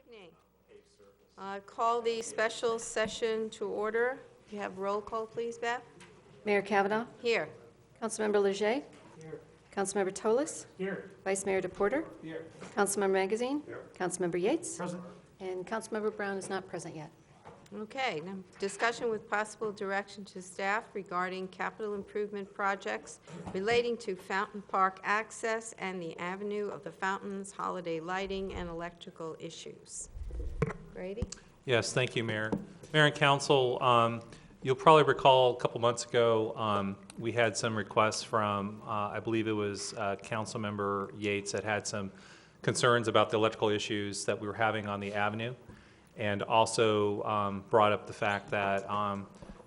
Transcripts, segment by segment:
Evening. Call the special session to order. You have roll call, please, Beth? Mayor Kavanaugh, Here. Councilmember Leger, Here. Councilmember Tolis, Here. Vice Mayor DePorter, Here. Councilmember Magazine, Councilmember Yates, Present. and Councilmember Brown is not present yet. Okay, now discussion with possible direction to staff regarding capital improvement projects relating to Fountain Park access and the Avenue of the Fountains, holiday lighting, and electrical issues. Grady? Yes, thank you, Mayor. Mayor and Council, you'll probably recall a couple months ago, we had some requests from, I believe it was Councilmember Yates that had some concerns about the electrical issues that we were having on the avenue, and also brought up the fact that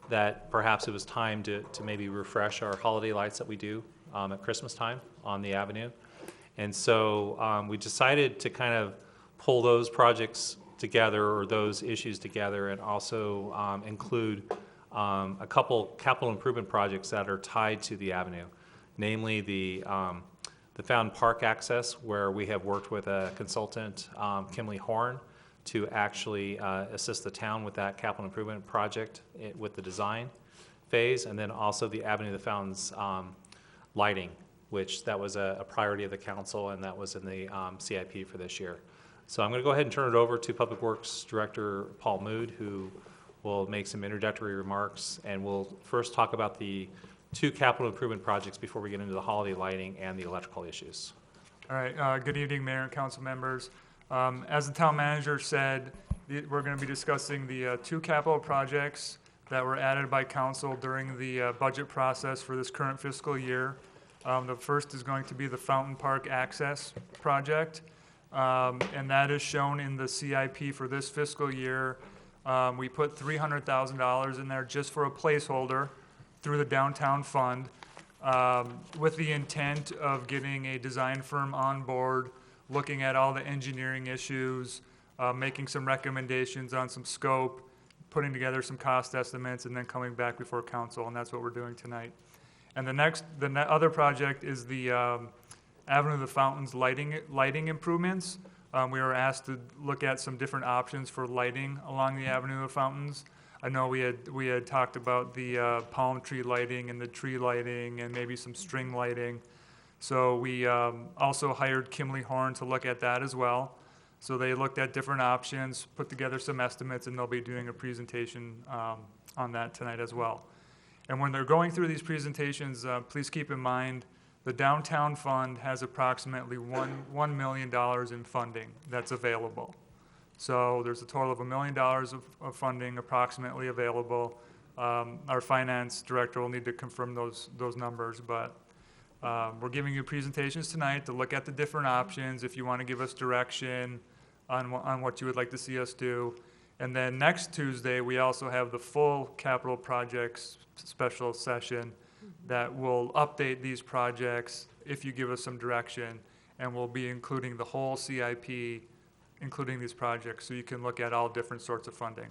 that perhaps it was time to maybe refresh our holiday lights that we do at Christmas time on the avenue. And so we decided to kind of pull those projects together, or those issues together, and also include a couple capital improvement projects that are tied to the avenue, namely the Fountain Park access, where we have worked with a consultant, Kimley Horn, to actually assist the town with that capital improvement project with the design phase, and then also the Avenue of the Fountains lighting, which that was a priority of the council, and that was in the CIP for this year. So I'm going to go ahead and turn it over to Public Works Director Paul Mood, who will make some introductory remarks, and we'll first talk about the two capital improvement projects before we get into the holiday lighting and the electrical issues. All right. Good evening, Mayor and Council members. As the town manager said, we're going to be discussing the two capital projects that were added by council during the budget process for this current fiscal year. The first is going to be the Fountain Park Access Project, and that is shown in the CIP for this fiscal year. We put $300,000 in there just for a placeholder through the downtown fund, with the intent of getting a design firm on board, looking at all the engineering issues, making some recommendations on some scope, putting together some cost estimates, and then coming back before council, and that's what we're doing tonight. And the other project is the Avenue of the Fountains lighting improvements. We were asked to look at some different options for lighting along the Avenue of the Fountains. I know we had talked about the palm tree lighting and the tree lighting and maybe some string lighting. So we also hired Kimley Horn to look at that as well. So they looked at different options, put together some estimates, and they'll be doing a presentation on that tonight as well. And when they're going through these presentations, please keep in mind the downtown fund has approximately $1 million in funding that's available. So there's a total of $1 million of funding approximately available. Our finance director will need to confirm those numbers, but we're giving you presentations tonight to look at the different options if you want to give us direction on what you would like to see us do. And then next Tuesday, we also have the full capital projects special session that will update these projects if you give us some direction, and we'll be including the whole CIP, including these projects, so you can look at all different sorts of funding.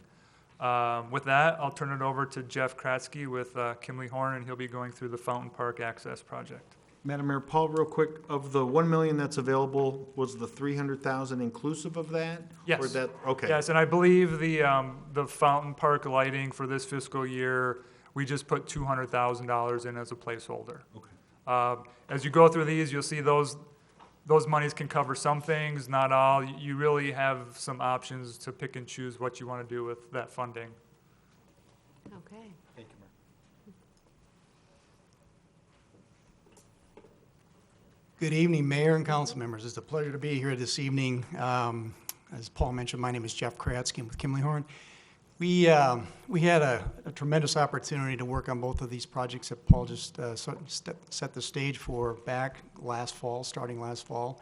With that, I'll turn it over to Jeff Kratzky with Kimley Horn, and he'll be going through the Fountain Park Access Project. Madam Mayor, Paul, real quick, of the $1 million that's available, was the $300,000 inclusive of that? Yes. Or that, okay. Yes, and I believe the Fountain Park lighting for this fiscal year, we just put $200,000 in as a placeholder. Okay. As you go through these, you'll see those monies can cover some things, not all. You really have some options to pick and choose what you want to do with that funding. Okay. Thank you, Mayor. Good evening, Mayor and council members. It's a pleasure to be here this evening. As Paul mentioned, my name is Jeff Kratzky. I'm with Kimley Horn. We had a tremendous opportunity to work on both of these projects that Paul just set the stage for back starting last fall,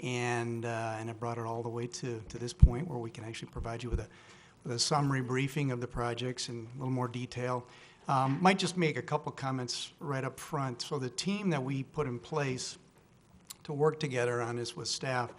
and it brought it all the way to this point where we can actually provide you with a summary briefing of the projects in a little more detail. Might just make a couple comments right up front. So the team that we put in place to work together on this with staff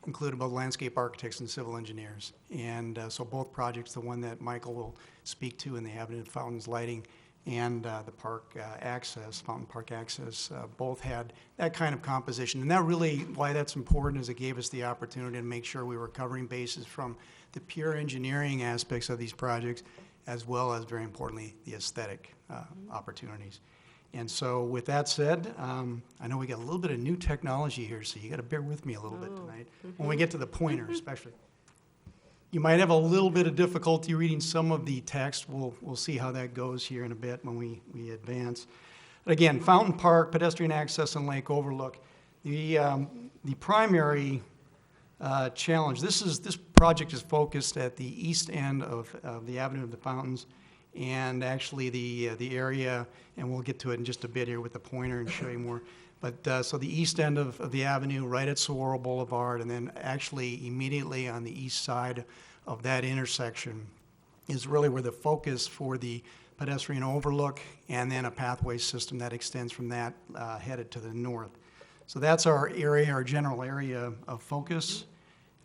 included both landscape architects and civil engineers. And so both projects, the one that Michael will speak to in the Avenue of Fountains lighting, and the park access, Fountain Park access, both had that kind of composition. And that really, why that's important is it gave us the opportunity to make sure we were covering bases from the pure engineering aspects of these projects, as well as, very importantly, the aesthetic opportunities. And so with that said, I know we got a little bit of new technology here, so you got to bear with me a little bit tonight, when we get to the pointer especially. You might have a little bit of difficulty reading some of the text. We'll see how that goes here in a bit when we advance. But again, Fountain Park, pedestrian access and lake overlook. The primary challenge, this project is focused at the east end of the Avenue of the Fountains, and actually the area, and we'll get to it in just a bit here with the pointer and show you more. But so the east end of the avenue, right at Saguaro Boulevard, and then actually immediately on the east side of that intersection is really where the focus for the pedestrian overlook, and then a pathway system that extends from that headed to the north. So that's our area, our general area of focus.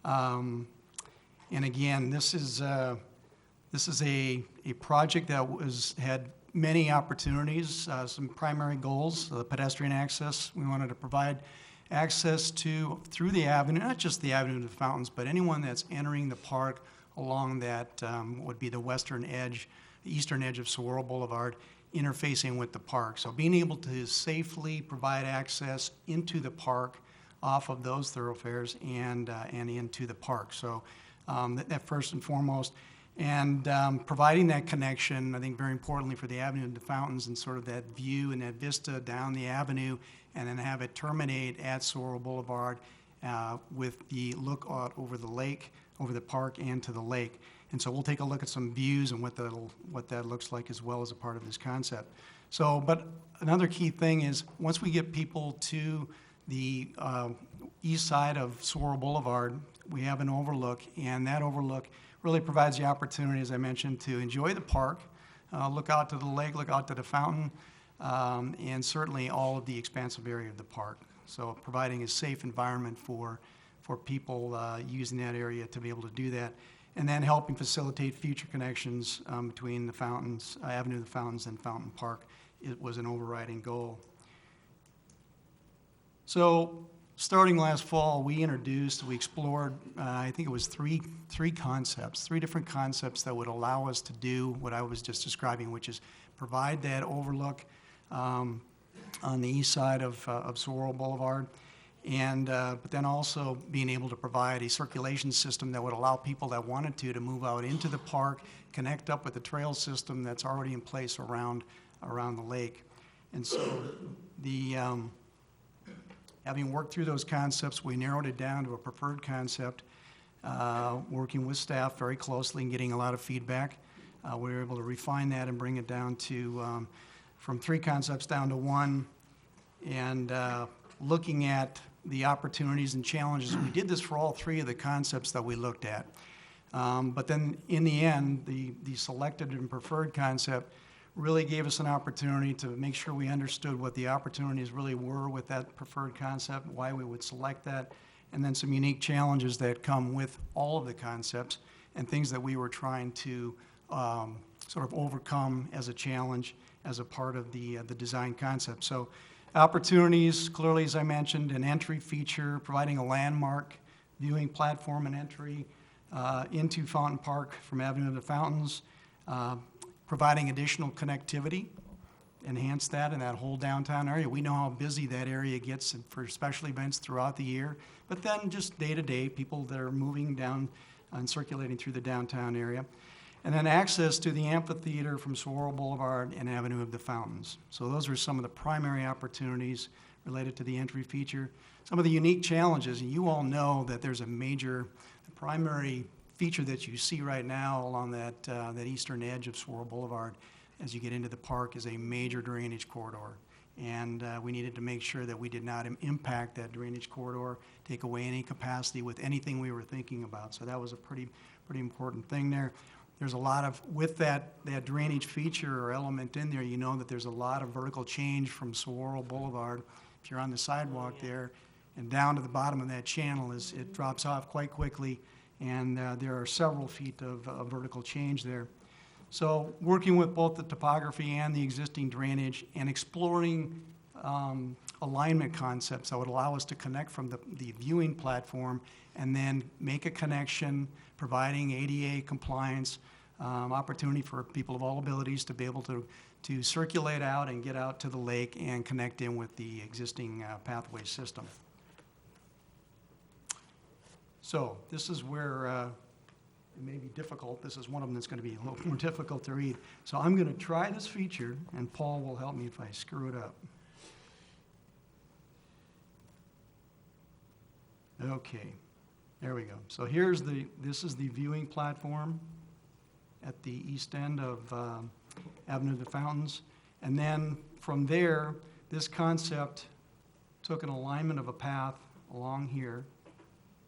And again, this is a project that had many opportunities, some primary goals, pedestrian access. We wanted to provide access through the avenue, not just the Avenue of the Fountains, but anyone that's entering the park along that would be the western edge, the eastern edge of Saguaro Boulevard, interfacing with the park. So being able to safely provide access into the park off of those thoroughfares and into the park. So that first and foremost. And providing that connection, I think very importantly for the Avenue of the Fountains and sort of that view and that vista down the avenue, and then have it terminate at Saguaro Boulevard with the look out over the lake, over the park and to the lake. And so we'll take a look at some views and what that looks like as well as a part of this concept. So, but another key thing is once we get people to the east side of Saguaro Boulevard, we have an overlook, and that overlook really provides the opportunity, as I mentioned, to enjoy the park, look out to the lake, look out to the fountain, and certainly all of the expansive area of the park. So providing a safe environment for people using that area to be able to do that, and then helping facilitate future connections between the fountains, Avenue of the Fountains and Fountain Park. It was an overriding goal. So starting last fall, we explored, I think it was three different concepts that would allow us to do what I was just describing, which is provide that overlook on the east side of Saguaro Boulevard, and but then also being able to provide a circulation system that would allow people that wanted to move out into the park, connect up with the trail system that's already in place around the lake. And so having worked through those concepts, we narrowed it down to a preferred concept, working with staff very closely and getting a lot of feedback. We were able to refine that and bring it down to, from 3 concepts down to 1, and looking at the opportunities and challenges. We did this for all 3 of the concepts that we looked at. But then in the end, the selected and preferred concept really gave us an opportunity to make sure we understood what the opportunities really were with that preferred concept, why we would select that, and then some unique challenges that come with all of the concepts and things that we were trying to sort of overcome as a challenge as a part of the design concept. So opportunities, clearly, as I mentioned, an entry feature, providing a landmark viewing platform and entry into Fountain Park from Avenue of the Fountains, providing additional connectivity, enhance that in that whole downtown area. We know how busy that area gets for special events throughout the year, but then just day to day, people that are moving down and circulating through the downtown area. And then access to the amphitheater from Saguaro Boulevard and Avenue of the Fountains. So those are some of the primary opportunities related to the entry feature. Some of the unique challenges, and you all know that there's a major primary feature that you see right now along that eastern edge of Saguaro Boulevard as you get into the park is a major drainage corridor. And we needed to make sure that we did not impact that drainage corridor, take away any capacity with anything we were thinking about. So that was a pretty important thing there. There's a lot of, with that drainage feature or element in there, you know that there's a lot of vertical change from Saguaro Boulevard. If you're on the sidewalk there and down to the bottom of that channel, it drops off quite quickly. And there are several feet of vertical change there. So working with both the topography and the existing drainage and exploring alignment concepts that would allow us to connect from the viewing platform and then make a connection, providing ADA compliance, opportunity for people of all abilities to be able to circulate out and get out to the lake and connect in with the existing pathway system. So this is where it may be difficult. This is one of them that's going to be a little more difficult to read. So I'm going to try this feature, and Paul will help me if I screw it up. Okay, there we go. So this is the viewing platform at the east end of Avenue of the Fountains. And then from there, this concept took an alignment of a path along here,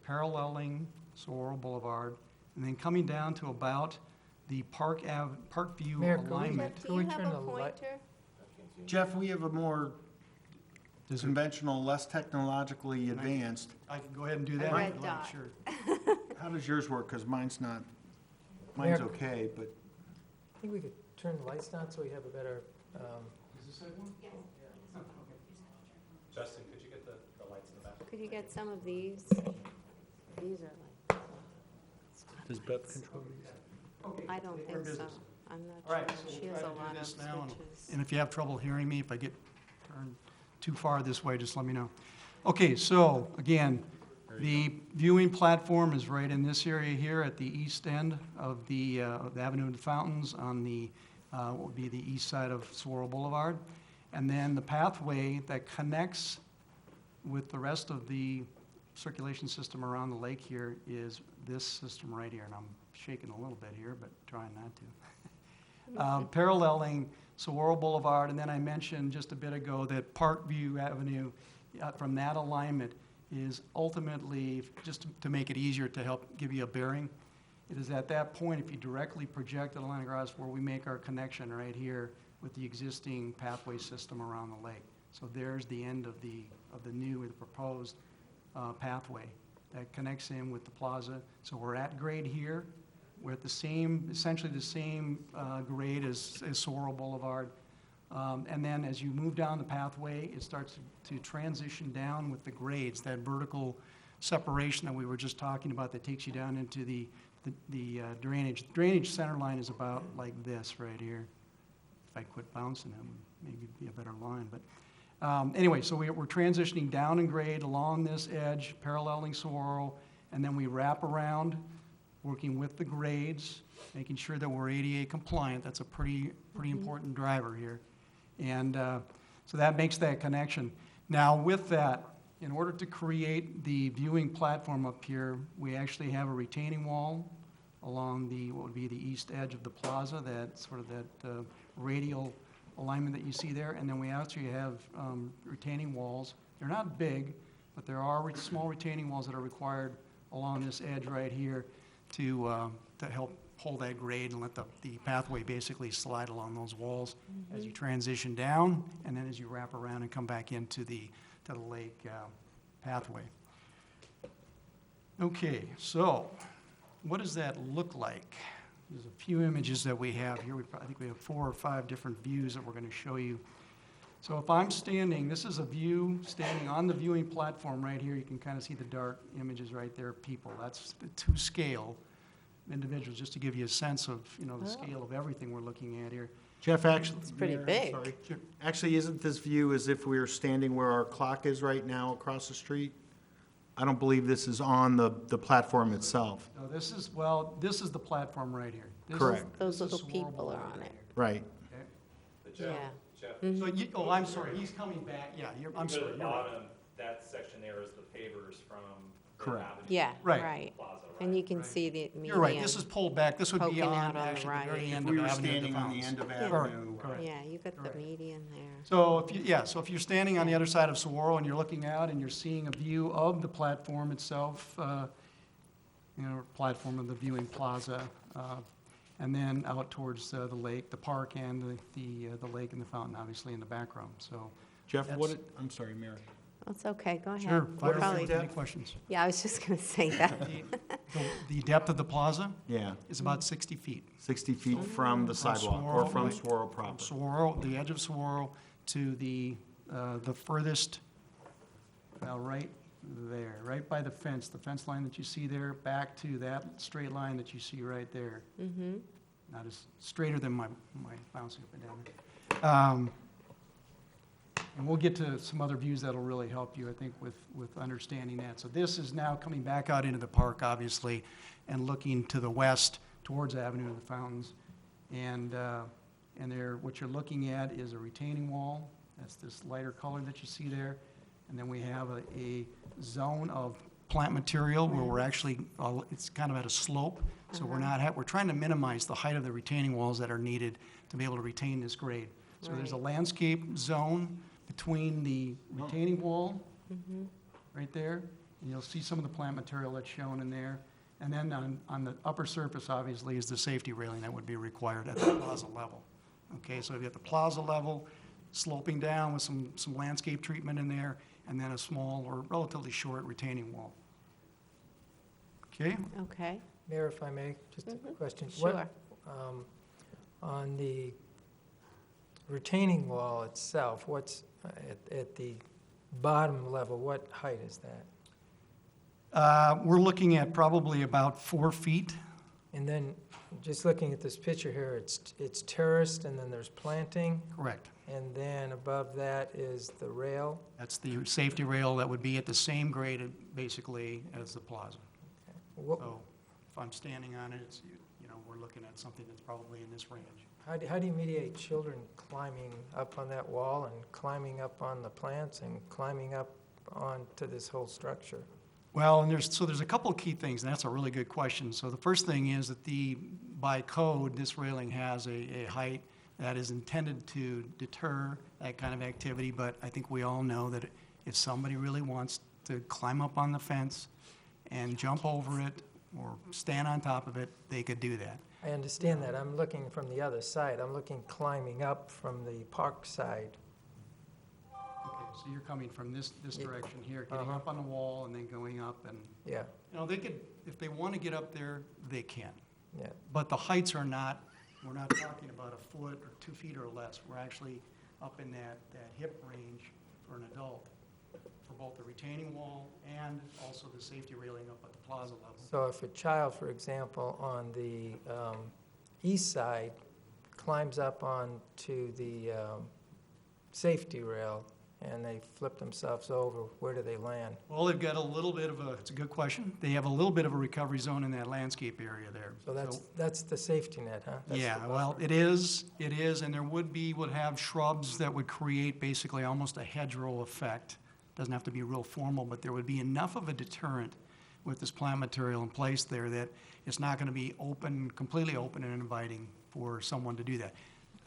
paralleling Saguaro Boulevard, and then coming down to about the Parkview Mayor, could we- alignment. Jeff, Can do we you have turn a the light- pointer? Jeff, we have a more Does it- conventional, less technologically advanced. I can go ahead and do that. red if you'd like, dot. Sure. How does yours work? Because mine's Mayor- okay, but I think we could turn the lights down so we have a better, Justin, could you get the lights in the back? Could you get some of these? These are like, does Beth control these? I don't We're think so. business. I'm All right, not so sure. She we'll has try a to do lot of this now, switches. And if you have trouble hearing me, if I get turned too far this way, just let me know. Okay, so again, the viewing platform is right in this area here at the east end of the Avenue of the Fountains on the, what would be the east side of Saguaro Boulevard. And then the pathway that connects with the rest of the circulation system around the lake here is this system right here. And I'm shaking a little bit here, but trying not to. Paralleling Saguaro Boulevard, and then I mentioned just a bit ago that Parkview Avenue, from that alignment, is ultimately, just to make it easier to help give you a bearing, it is at that point, if you directly project the line across where we make our connection right here with the existing pathway system around the lake. So there's the end of the new, the proposed pathway that connects in with the plaza. So we're at grade here. We're at the same, essentially the same grade as Saguaro Boulevard. And then as you move down the pathway, it starts to transition down with the grades, that vertical separation that we were just talking about that takes you down into the drainage. The drainage center line is about like this right here. If I quit bouncing, it would maybe be a better line. But anyway, so we're transitioning down in grade along this edge, paralleling Saguaro, and then we wrap around, working with the grades, making sure that we're ADA compliant. That's a pretty important driver here. And so that makes that connection. Now with that, in order to create the viewing platform up here, we actually have a retaining wall along what would be the east edge of the plaza, that sort of that radial alignment that you see there. And then we actually have retaining walls. They're not big, but there are small retaining walls that are required along this edge right here to help hold that grade and let the pathway basically slide along those walls as you transition down, and then as you wrap around and come back into the lake pathway. Okay, so what does that look like? There's a few images that we have here. I think we have 4 or 5 different views that we're going to show you. So if I'm standing, this is a view standing on the viewing platform right here. You can kind of see the dark images right there, people. That's the to scale individuals, just to give you a sense of, the scale of everything we're looking at here. Jeff, actually. It's pretty Mayor, I'm big. sorry. Actually, isn't this view as if we were standing where our clock is right now across the street? I don't believe this is on the platform itself. No, this is the platform right here. This is- Correct. Those this is little Saguaro people are Boulevard on right it. Right. here, okay? Yeah. Jeff, So I'm sorry, he's coming back, yeah, I'm to the sorry, you're right. bottom, that section there is the pavers from Fifth Correct. Avenue Yeah, Right. right. Plaza, And right? you can Right. see the median. You're right, this is pulled back, this would be Poking on, out on the actually, the very right. end We of were Avenue of the standing on the Fountains. end of Correct, Avenue. correct. Yeah, you got the Correct. median there. So if you're standing on the other side of Saguaro and you're looking out and you're seeing a view of the platform itself, platform of the viewing plaza, and then out towards the lake, the park, and the lake and the fountain, obviously in the background. So, Jeff, That's- I'm sorry, Mary. That's okay, go ahead. sure, We'll fire probably- away with any questions. Yeah, I was just going to say that. The depth of the plaza Yeah, is about 60 feet. 60 feet from the From sidewalk, or Saguaro, from right. Saguaro proper. Saguaro, the edge of Saguaro to the furthest, well, right there, right by the fence line that you see there, back to that straight line that you see right there. Mm-hmm. Not as straighter than my bouncing up and down there. And we'll get to some other views that'll really help you, I think, with understanding that. So this is now coming back out into the park, obviously, and looking to the west towards Avenue of the Fountains. And there, what you're looking at is a retaining wall. That's this lighter color that you see there. And then we have a zone of plant material where we're actually, it's kind of at a slope. So we're not, we're trying to minimize the height of the retaining walls that are needed to be able to retain this grade. So there's a Right. landscape zone between the retaining wall, right there, and you'll see some of the plant material that's shown in there. And then on the upper surface, obviously, is the safety railing that would be required at the plaza level. Okay, so you've got the plaza level sloping down with some landscape treatment in there, and then a small or relatively short retaining wall. Okay? Okay, Mayor, if I may, just a question. sure. What, on the retaining wall itself, what's at the bottom level, what height is that? We're looking at probably about 4 feet. And then, just looking at this picture here, it's terraced, and then there's planting, Correct. and then above that is the rail. That's the safety rail that would be at the same grade, basically, as the plaza. What, So if I'm standing on it, it's, we're looking at something that's probably in this range. how do you mediate children climbing up on that wall and climbing up on the plants and climbing up onto this whole structure? Well, and there's a couple of key things, and that's a really good question. So the first thing is that by code, this railing has a height that is intended to deter that kind of activity, but I think we all know that if somebody really wants to climb up on the fence and jump over it or stand on top of it, they could do that. I understand that. I'm looking from the other side. I'm looking climbing up from the park side. Okay, so you're coming from this Yeah. direction here, getting Uh-huh. up on the wall and then going up, and, Yeah, they could, if they want to get up there, they can. yeah. But the heights are not, we're not talking about a foot or 2 feet or less. We're actually up in that hip range for an adult, for both the retaining wall and also the safety railing up at the plaza level. So if a child, for example, on the east side climbs up onto the safety rail and they flip themselves over, where do they land? Well, they've got a little bit of it's a good question. They have a little bit of a recovery zone in that landscape area there. So that's the safety net, huh? That's Yeah, the well, buffer. it is, and there would have shrubs that would create basically almost a hedgerow effect. Doesn't have to be real formal, but there would be enough of a deterrent with this plant material in place there that it's not going to be completely open and inviting for someone to do that.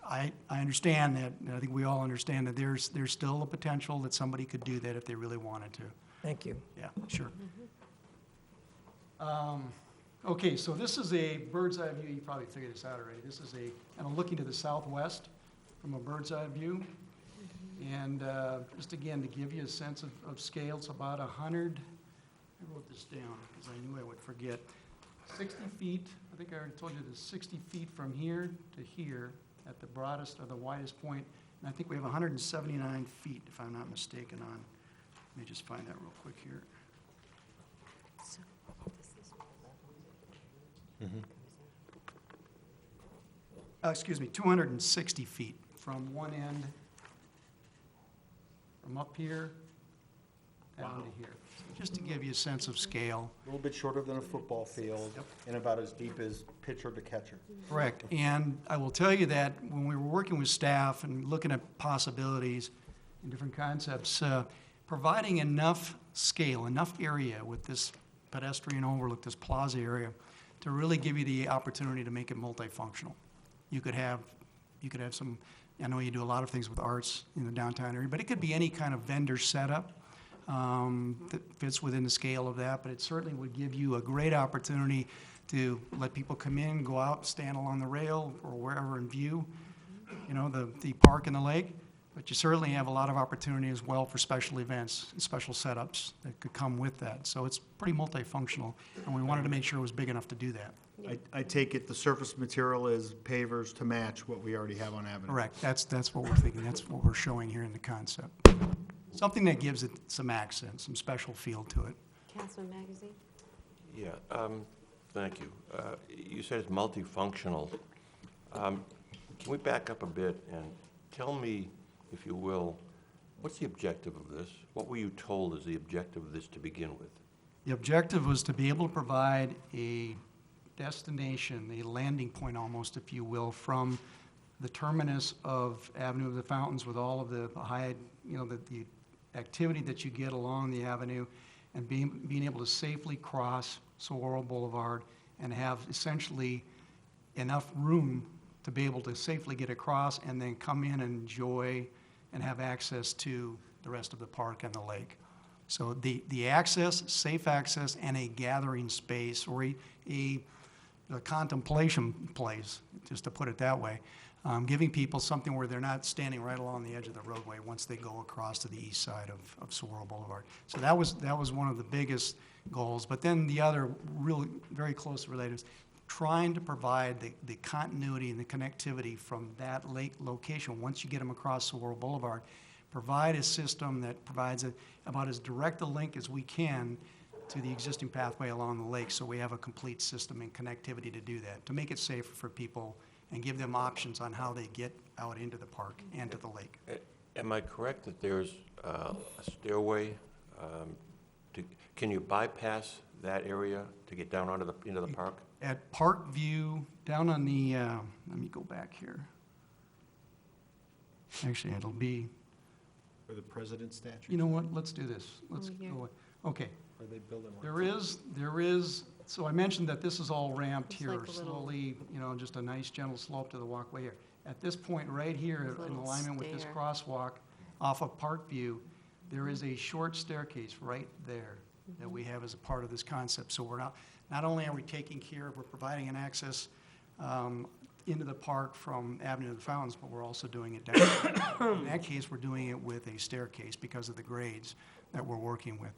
I understand that, and I think we all understand that there's still a potential that somebody could do that if they really wanted to. Thank you. Yeah, sure. Okay, so this is a bird's eye view. You probably figured this out already. This is kind of looking to the southwest from a bird's eye view. And just again, to give you a sense of scale, it's about 100, I wrote this down because I knew I would forget. 60 feet, I think I already told you, there's 60 feet from here to here at the broadest or the widest point. And I think we have 179 feet, if I'm not mistaken, on, let me just find that real quick here. Excuse me, 260 feet from one end, from up here down to here. So just to give you a sense of scale. A little bit shorter than a football field, and about as deep as pitcher to catcher. Correct. And I will tell you that when we were working with staff and looking at possibilities and different concepts, providing enough scale, enough area with this pedestrian overlook, this plaza area, to really give you the opportunity to make it multifunctional. You could have some, I know you do a lot of things with arts in the downtown area, but it could be any kind of vendor setup that fits within the scale of that, but it certainly would give you a great opportunity to let people come in, go out, stand along the rail or wherever and view, the park and the lake. But you certainly have a lot of opportunity as well for special events and special setups that could come with that. So it's pretty multifunctional, and we wanted to make sure it was big enough to do that. I take it the surface material is pavers to match what we already have on Avenue. Correct, that's what we're thinking, that's what we're showing here in the concept. Something that gives it some accent, some special feel to it. Councilman Magazine? Yeah, thank you. You said it's multifunctional. Can we back up a bit and tell me, if you will, what's the objective of this? What were you told is the objective of this to begin with? The objective was to be able to provide a destination, a landing point almost, if you will, from the terminus of Avenue of the Fountains with all of the high, the activity that you get along the avenue, and being able to safely cross Saguaro Boulevard and have essentially enough room to be able to safely get across and then come in and enjoy and have access to the rest of the park and the lake. So the access, safe access, and a gathering space or a contemplation place, just to put it that way, giving people something where they're not standing right along the edge of the roadway once they go across to the east side of Saguaro Boulevard. So that was one of the biggest goals. But then the other really very close related is trying to provide the continuity and the connectivity from that lake location, once you get them across Saguaro Boulevard, provide a system that provides about as direct a link as we can to the existing pathway along the lake, so we have a complete system and connectivity to do that, to make it safer for people and give them options on how they get out into the park and to the lake. Am I correct that there's a stairway? Can you bypass that area to get down into the park? At Park View, down on the, let me go back here. Actually, it'll be, For the president's statue? you know what, let's do this. Let's Over here. go, okay. Are they building one? There is, so I mentioned that this is all ramped It's here, like a little- slowly, just a nice gentle slope to the walkway here. At this point, right here, There's a in little alignment with this stair. crosswalk off of Parkview, there is a short staircase right there that we have as a part of this concept. So we're not only are we taking care, we're providing an access into the park from Avenue of the Fountains, but we're also doing it down. In that case, we're doing it with a staircase because of the grades that we're working with.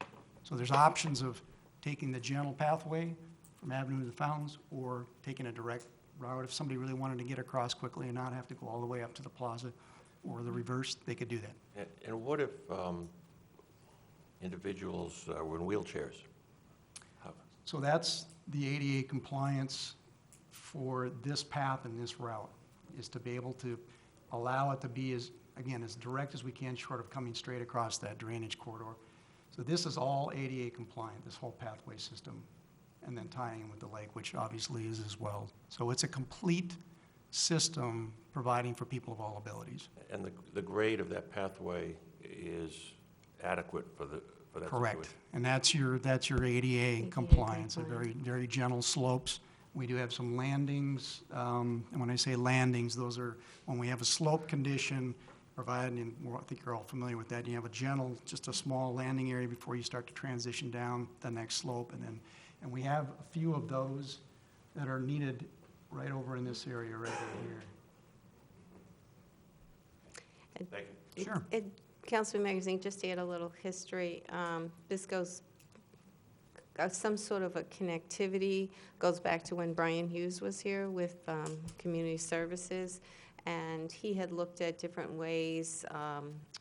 So there's options of taking the gentle pathway from Avenue of the Fountains or taking a direct route. If somebody really wanted to get across quickly and not have to go all the way up to the plaza or the reverse, they could do that. And what if individuals were in wheelchairs? So that's the ADA compliance for this path and this route, is to be able to allow it to be as direct as we can, short of coming straight across that drainage corridor. So this is all ADA compliant, this whole pathway system, and then tying in with the lake, which obviously is as well. So it's a complete system providing for people of all abilities. And the grade of that pathway is adequate for that Correct. situation? And that's your ADA compliance, a very, very gentle slopes. We do have some landings, and when I say landings, those are when we have a slope condition provided, and I think you're all familiar with that. You have a gentle, just a small landing area before you start to transition down the next slope, and we have a few of those that are needed right over in this area right here. Thank you. Sure. Councilman Magazine, just to add a little history, this goes, some sort of a connectivity, goes back to when Brian Hughes was here with Community Services, and he had looked at different ways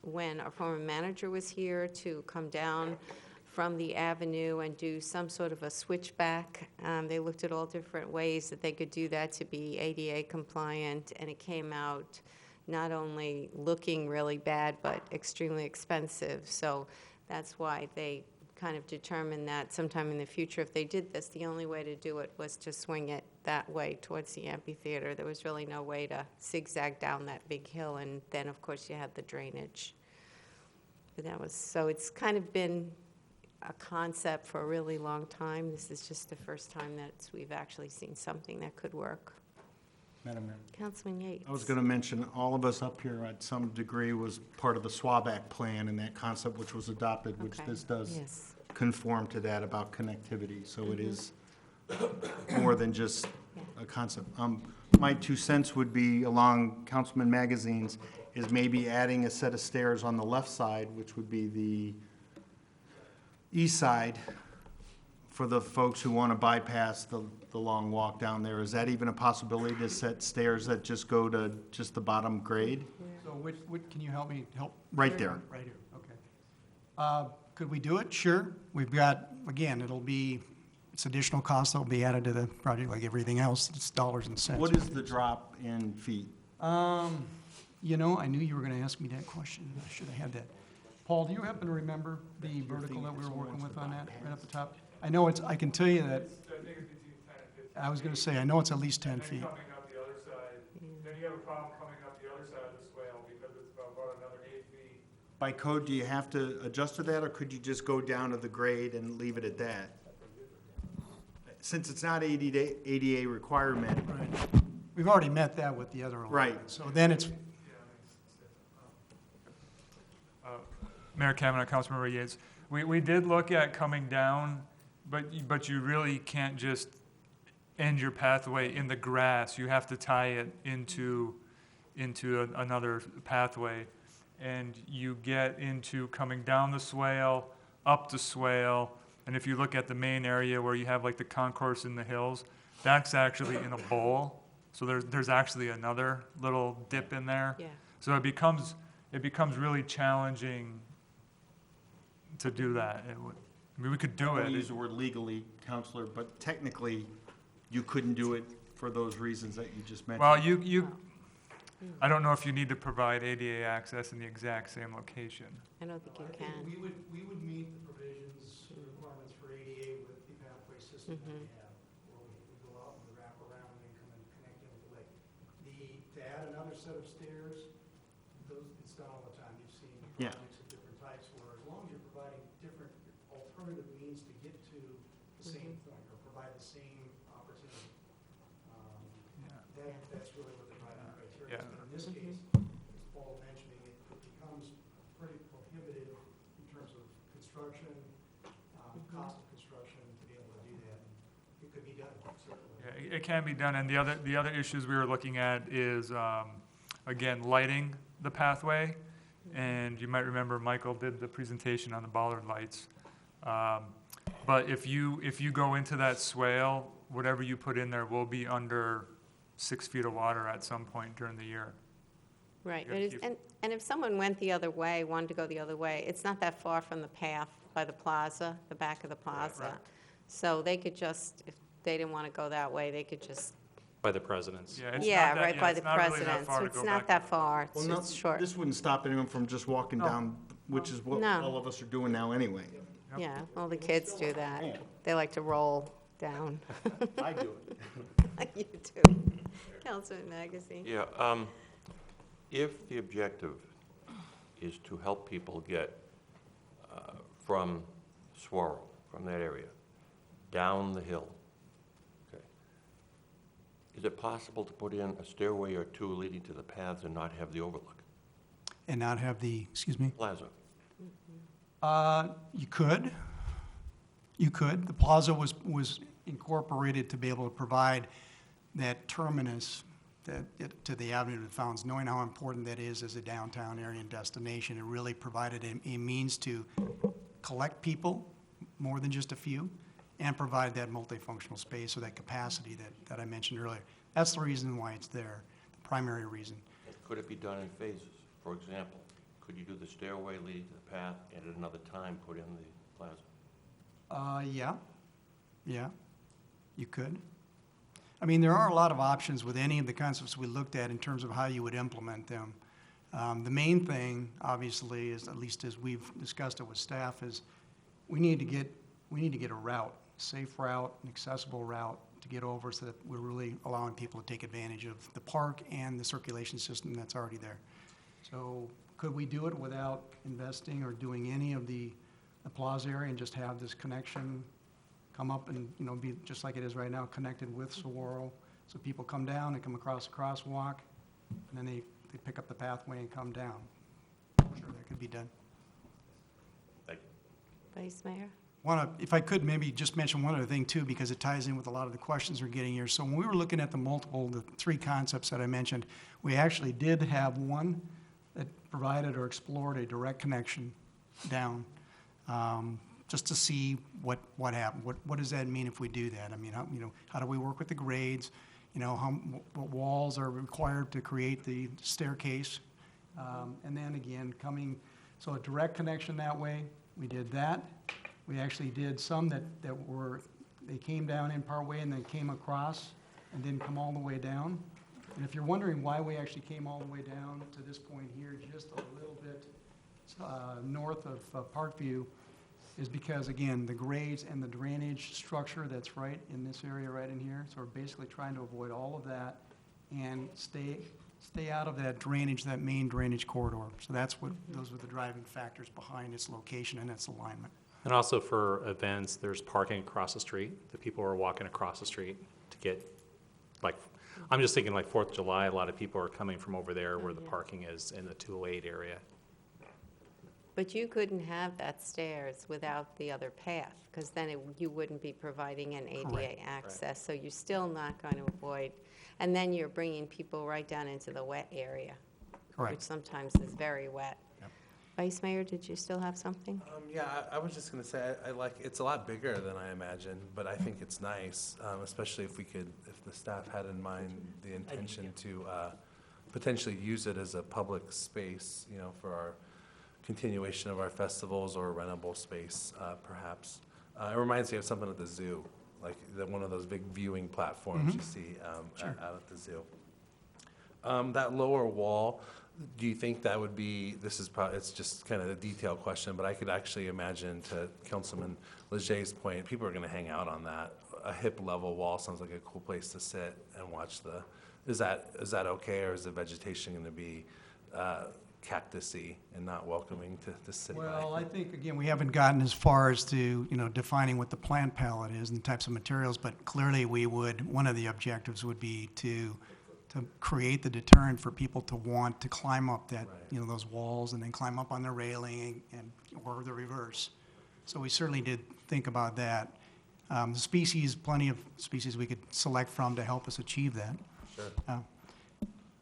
when our former manager was here to come down from the avenue and do some sort of a switchback. They looked at all different ways that they could do that to be ADA compliant, and it came out not only looking really bad, but extremely expensive. So that's why they kind of determined that sometime in the future, if they did this, the only way to do it was to swing it that way towards the amphitheater. There was really no way to zigzag down that big hill, and then, of course, you had the drainage. But that was, so it's kind of been a concept for a really long time. This is just the first time that we've actually seen something that could work. Madam Mayor. Councilman Yates. I was going to mention, all of us up here at some degree was part of the SWABAC plan and that concept which was adopted, which Okay. this does Yes. conform to that about connectivity. So it is more than just a concept. my 2 cents would be along Councilman Magazine's, is maybe adding a set of stairs on the left side, which would be the east side, for the folks who want to bypass the long walk down there. Is that even a possibility, to set stairs that just go to just the bottom grade? So can you help me, help? Right there. Right here, okay. Could we do it? Sure. We've got, again, it's additional cost that'll be added to the project like everything else. It's dollars and cents. What is the drop in feet? You know, I knew you were going to ask me that question. I should have had that. Paul, do you happen to remember the vertical that we were working with on that, right up the top? I know I can tell you that, I think it's between 10 and 15. I was going to say, I know it's at least 10 And feet. then coming up the other side, then you have a problem coming up the other side of the swale because it's about another 8 feet. By code, do you have to adjust to that, or could you just go down to the grade and leave it at that? Since it's not ADA requirement, Right. We've already met that with the other one. Right. So then it's, Mayor Kavanaugh, Councilmember Yates, we did look at coming down, but you really can't just end your pathway in the grass. You have to tie it into another pathway. And you get into coming down the swale, up the swale, and if you look at the main area where you have like the concourse in the hills, that's actually in a bowl. So there's actually another little dip in there. Yeah. So it becomes really challenging to do that. I mean, we could do I it. use the word legally, Counselor, but technically, you couldn't do it for those reasons that you just mentioned. Well, I don't know if you need to provide ADA access in the exact same location. I don't think you I think can. we would meet the provisions, requirements for ADA with the pathway system that we Mhm. have, where we go out and we wrap around and then come and connect in with the lake. To add another set of stairs, it's done all the time. You've seen Yeah. projects of different types where as long as you're providing different alternative means to get to the same point or provide the same opportunity. That's really what the driving criteria is. Yeah. But in this case, as Paul mentioning, it becomes pretty prohibitive in terms of construction, cost of construction, to be able to do that. It could be done, certainly. Yeah, it can be done, and the other issues we were looking at is, again, lighting the pathway. And you might remember Michael did the presentation on the bollard lights. But if you go into that swale, whatever you put in there will be under 6 feet of water at some point during the year. Right, You- but it's- you- and if someone went the other way, wanted to go the other way, it's not that far from the path by the plaza, the back of the plaza. right. So they could just, if they didn't want to go that way, they could just, By the president's. Yeah, it's yeah, not that- right by it's the not really that president's. far to It's go not back that and far, it's Well, no, it's short. this wouldn't stop anyone from just walking down, which is what No. all of us are doing now anyway. Yeah, well, the kids do that. They like to roll down. I do it. You do. Councilman Magazine. Yeah, if the objective is to help people get from Swarrow, from that area, down the hill, okay, is it possible to put in a stairway or two leading to the paths and not have the overlook? And not have excuse me? Plaza, You could. You could. The plaza was incorporated to be able to provide that terminus to the Avenue of the Fountains, knowing how important that is as a downtown area and destination. It really provided a means to collect people, more than just a few, and provide that multifunctional space or that capacity that I mentioned earlier. That's the reason why it's there, the primary reason. could it be done in phases? For example, could you do the stairway leading to the path and at another time put in the plaza? Yeah, you could. I mean, there are a lot of options with any of the concepts we looked at in terms of how you would implement them. The main thing, obviously, is, at least as we've discussed it with staff, is we need to get a route, safe route, an accessible route to get over so that we're really allowing people to take advantage of the park and the circulation system that's already there. So could we do it without investing or doing any of the plaza area and just have this connection come up and, be just like it is right now, connected with Saguaro? So people come down and come across the crosswalk, and then they pick up the pathway and come down. I'm sure that could be done. Thank you. Vice Mayor? if I could, maybe just mention one other thing too, because it ties in with a lot of the questions we're getting here. So when we were looking at the three concepts that I mentioned, we actually did have one that provided or explored a direct connection down, just to see what happened. What does that mean if we do that? I mean, how do we work with the grades? What walls are required to create the staircase? And then again, so a direct connection that way, we did that. We actually did some they came down in part way and then came across and didn't come all the way down. And if you're wondering why we actually came all the way down to this point here, just a little bit north of Parkview, is because, again, the grades and the drainage structure that's right in this area right in here. So we're basically trying to avoid all of that and stay out of that drainage, that main drainage corridor. So those were the driving factors behind its location and its alignment. And also for events, there's parking across the street. The people are walking across the street to get, I'm just thinking like 4th of July, a lot of people are coming from over there where the parking is in the 208 area. But you couldn't have that stairs without the other path, because then you wouldn't be providing an ADA Correct. access. So you're still not going to avoid, and then you're bringing people right down into the wet area, which Correct. sometimes is very wet. Yep. Vice Mayor, did you still have something? Yeah, I was just gonna say, it's a lot bigger than I imagined, but I think it's nice, especially if the staff had in mind the intention to potentially use it as a public space, for our continuation of our festivals or a rentable space, perhaps. It reminds me of something at the zoo, like one of those big viewing platforms you see out at the zoo. That lower wall, do you think that would be, it's just kind of a detailed question, but I could actually imagine, to Councilman Leger's point, people are going to hang out on that. A hip level wall sounds like a cool place to sit and watch is that okay, or is the vegetation going to be cactusy and not welcoming to sit by? Well, I think, again, we haven't gotten as far as to, defining what the plant palette is and the types of materials, but clearly one of the objectives would be to create the deterrent for people to want to climb up that, those walls and then climb up on the railing or the reverse. So we certainly did think about that. Plenty of species we could select from to help us achieve that. Sure.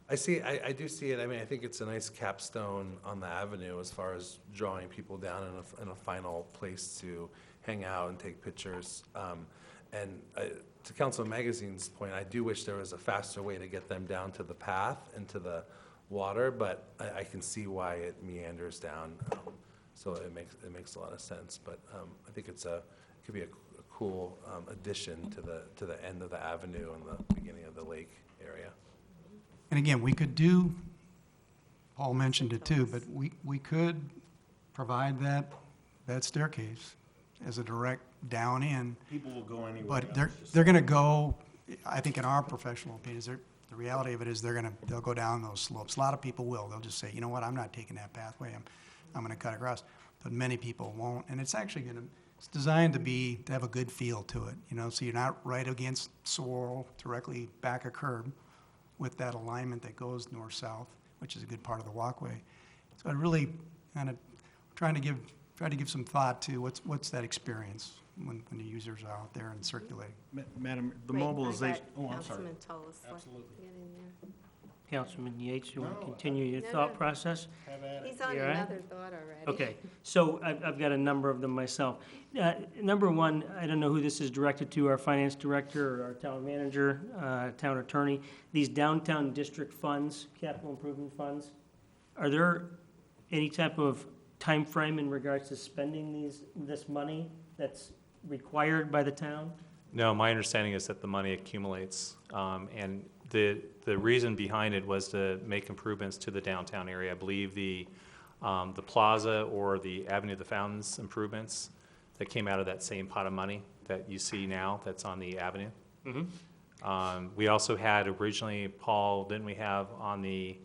I do see it. I mean, I think it's a nice capstone on the avenue as far as drawing people down in a final place to hang out and take pictures. To Councilman Magazine's point, I do wish there was a faster way to get them down to the path and to the water, but I can see why it meanders down. So it makes a lot of sense. But I think it could be a cool addition to the end of the avenue and the beginning of the lake area. And again, Paul mentioned it too, but we could provide that staircase as a direct down in. People will go anywhere. But they're going to go, I think in our professional opinions, the reality of it is they'll go down those slopes. A lot of people will. They'll just say, you know what, I'm not taking that pathway. I'm going to cut across. But many people won't. And it's actually it's designed to have a good feel to it, so you're not right against Sorrel, directly back a curb with that alignment that goes north-south, which is a good part of the walkway. So I really kind of try to give some thought to what's that experience when the users are out there and circulating. Madam, the Wait, I mobilization, got I'm sorry. Councilman Tullis. Absolutely. Get in there. Councilman Yates, you want to continue your No, thought no. process? He's on You all right? another thought already. Okay, so I've got a number of them myself. Number one, I don't know who this is directed to, our finance director or our town manager, town attorney. These downtown district funds, capital improvement funds, are there any type of time frame in regards to spending this money that's required by the town? No, my understanding is that the money accumulates, and the reason behind it was to make improvements to the downtown area. I believe the plaza or the Avenue of the Fountains improvements that came out of that same pot of money that you see now that's on the avenue. We also had originally, Paul, didn't we have on the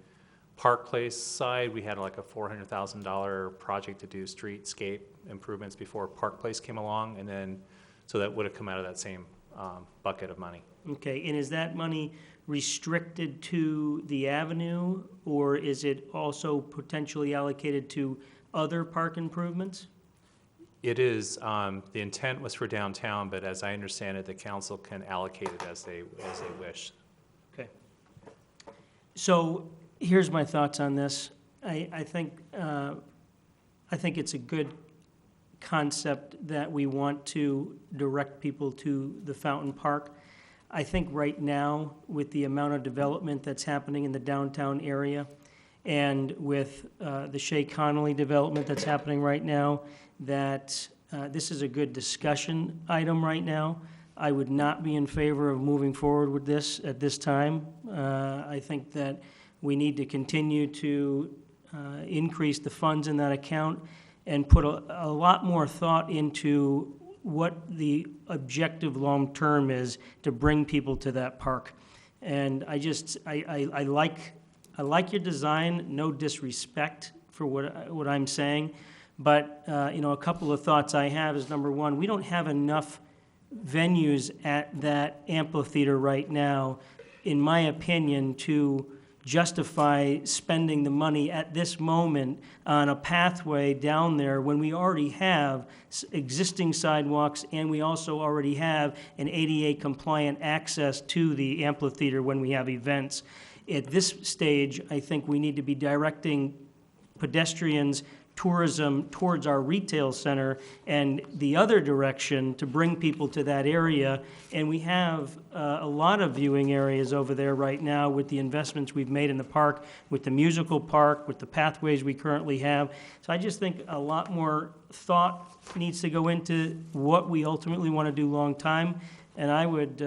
Park Place side, we had like a $400,000 project to do streetscape improvements before Park Place came along, and then, so that would have come out of that same bucket of money. Okay, and is that money restricted to the avenue, or is it also potentially allocated to other park improvements? It is, the intent was for downtown, but as I understand it, the council can allocate it as they wish. Okay. So here's my thoughts on this. I think it's a good concept that we want to direct people to the Fountain Park. I think right now, with the amount of development that's happening in the downtown area, and with the Shea Connolly development that's happening right now, that this is a good discussion item right now. I would not be in favor of moving forward with this at this time. I think that we need to continue to increase the funds in that account and put a lot more thought into what the objective long-term is to bring people to that park. And I like your design, no disrespect for what I'm saying, but, a couple of thoughts I have is, number one, we don't have enough venues at that amphitheater right now, in my opinion, to justify spending the money at this moment on a pathway down there when we already have existing sidewalks and we also already have an ADA compliant access to the amphitheater when we have events. At this stage, I think we need to be directing pedestrians, tourism towards our retail center and the other direction to bring people to that area. And we have a lot of viewing areas over there right now with the investments we've made in the park, with the musical park, with the pathways we currently have. So I just think a lot more thought needs to go into what we ultimately want to do long time. And I would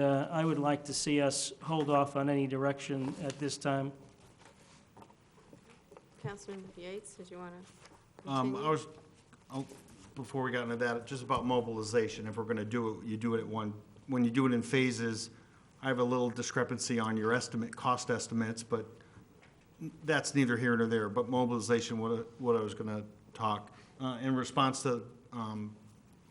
like to see us hold off on any direction at this time. Councilman Yates, did you want to I before we got into that, just about mobilization, if we're gonna do it, you do it when you do it in phases. I have a little discrepancy on your cost estimates, but that's neither here nor there. But mobilization, what I was gonna talk, in response to,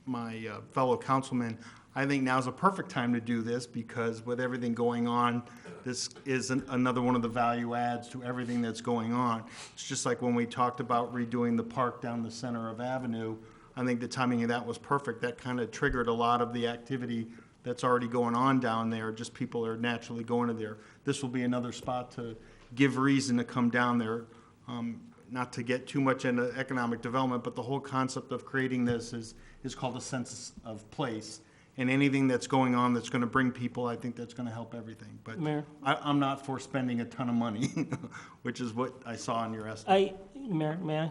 my fellow councilman, I think now's a perfect time to do this, because with everything going on, this is another one of the value adds to everything that's going on. It's just like when we talked about redoing the park down the center of Avenue. I think the timing of that was perfect. That kind of triggered a lot of the activity that's already going on down there. Just people are naturally going to there. This will be another spot to give reason to come down there. Not to get too much into economic development, but the whole concept of creating this is called a sense of place. And anything that's going on that's going to bring people, I think that's going to help everything. But Mayor? I'm not for spending a ton of money, which is what I saw in your estimate. Mayor,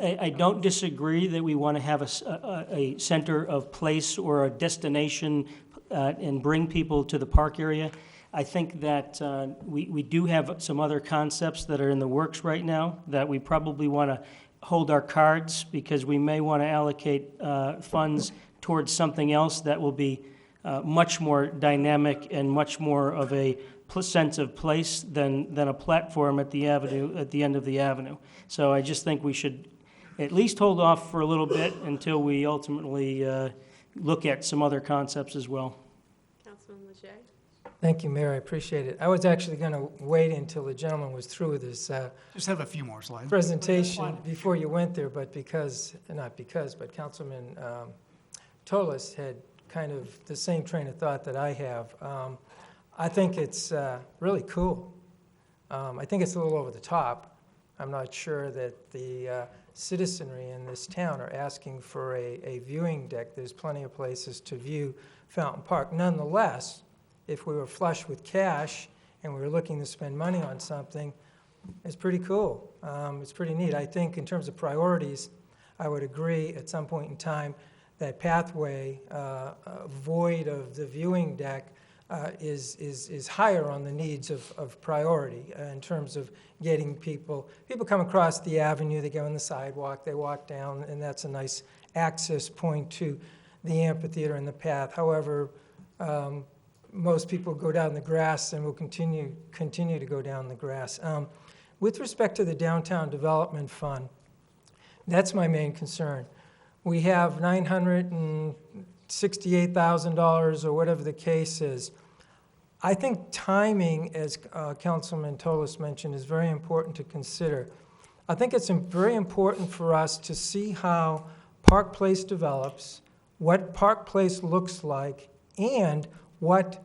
I don't disagree that we want to have a center of place or a destination and bring people to the park area. I think that we do have some other concepts that are in the works right now that we probably want to hold our cards, because we may want to allocate funds towards something else that will be much more dynamic and much more of a sense of place than a platform at the avenue, at the end of the avenue. So I just think we should at least hold off for a little bit until we ultimately look at some other concepts as well. Councilman Leger? Thank you, Mayor, I appreciate it. I was actually going to wait until the gentleman was through with his Just have a few more slides. presentation before you went there, but but Councilman Tolis had kind of the same train of thought that I have. I think it's really cool. I think it's a little over the top. I'm not sure that the citizenry in this town are asking for a viewing deck. There's plenty of places to view Fountain Park. Nonetheless, if we were flush with cash and we were looking to spend money on something, it's pretty cool. It's pretty neat. I think in terms of priorities, I would agree at some point in time that pathway, void of the viewing deck, is higher on the needs of priority in terms of getting people come across the avenue, they go on the sidewalk, they walk down, and that's a nice access point to the amphitheater and the path. However, most people go down the grass and will continue to go down the grass. With respect to the Downtown Development Fund, that's my main concern. We have $968,000 or whatever the case is. I think timing, as Councilman Tolis mentioned, is very important to consider. I think it's very important for us to see how Park Place develops, what Park Place looks like, and what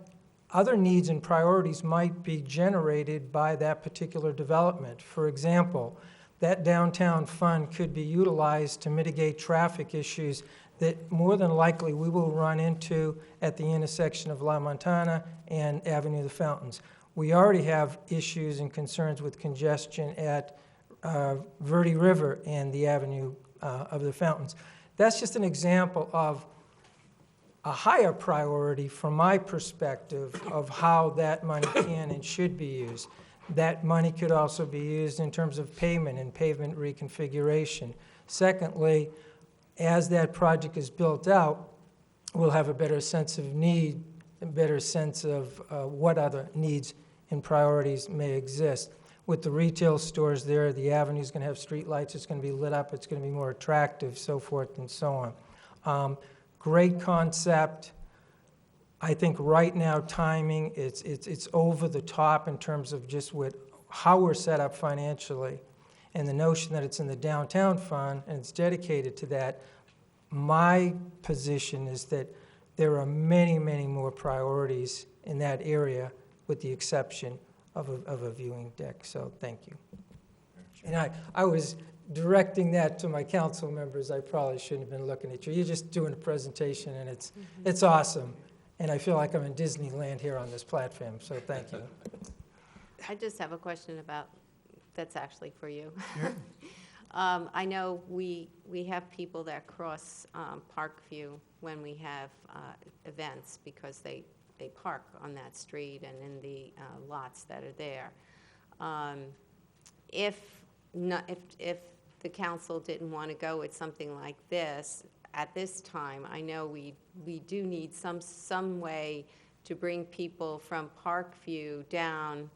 other needs and priorities might be generated by that particular development. For example, that downtown fund could be utilized to mitigate traffic issues that more than likely we will run into at the intersection of La Montana and Avenue of the Fountains. We already have issues and concerns with congestion at Verde River and the Avenue of the Fountains. That's just an example of a higher priority from my perspective of how that money can and should be used. That money could also be used in terms of pavement and pavement reconfiguration. Secondly, as that project is built out, we'll have a better sense of need, a better sense of what other needs and priorities may exist. With the retail stores there, the avenue's going to have street lights, it's going to be lit up, it's going to be more attractive, so forth and so on. Great concept. I think right now timing, it's over the top in terms of just how we're set up financially. And the notion that it's in the downtown fund and it's dedicated to that, my position is that there are many, many more priorities in that area with the exception of a viewing deck. So thank you. And I was directing that to my council members. I probably shouldn't have been looking at you. You're just doing a presentation and it's awesome. And I feel like I'm in Disneyland here on this platform, so thank you. I just have a question about, that's actually for you. Sure. I know we have people that cross Parkview when we have events because they park on that street and in the lots that are there. If the council didn't want to go with something like this, at this time, I know we do need some way to bring people from Parkview down,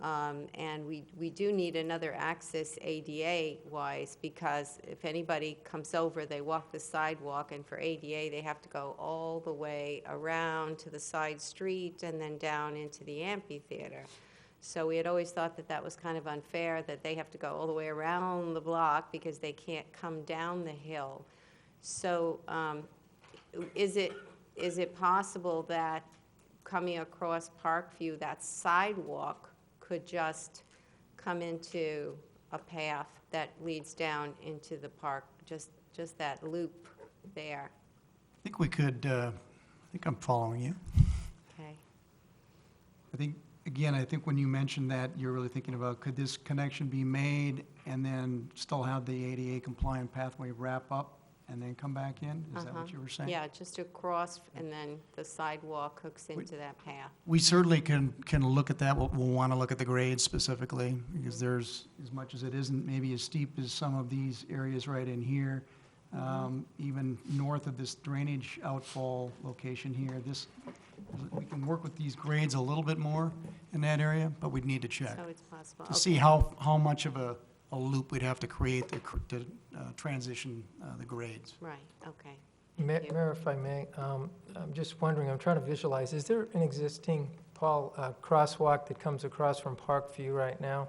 and we do need another access ADA-wise, because if anybody comes over, they walk the sidewalk, and for ADA, they have to go all the way around to the side street and then down into the amphitheater. So we had always thought that that was kind of unfair, that they have to go all the way around the block because they can't come down the hill. So is it possible that coming across Parkview, that sidewalk could just come into a path that leads down into the park, just that loop there? I think we could, I think I'm following you. Okay. I think when you mentioned that, you're really thinking about, could this connection be made and then still have the ADA compliant pathway wrap up and then come back in? Is that what you were saying? Yeah, just across, and then the sidewalk hooks into that path. We certainly can look at that. We'll want to look at the grades specifically, because there's, as much as it isn't maybe as steep as some of these areas right in here, even north of this drainage outfall location here, we can work with these grades a little bit more in that area, but we'd need to check So it's possible. to see how much of a loop we'd have to create to transition the grades. Right, okay. Mayor, if I may, I'm just wondering, I'm trying to visualize, is there an existing, Paul, crosswalk that comes across from Parkview right now?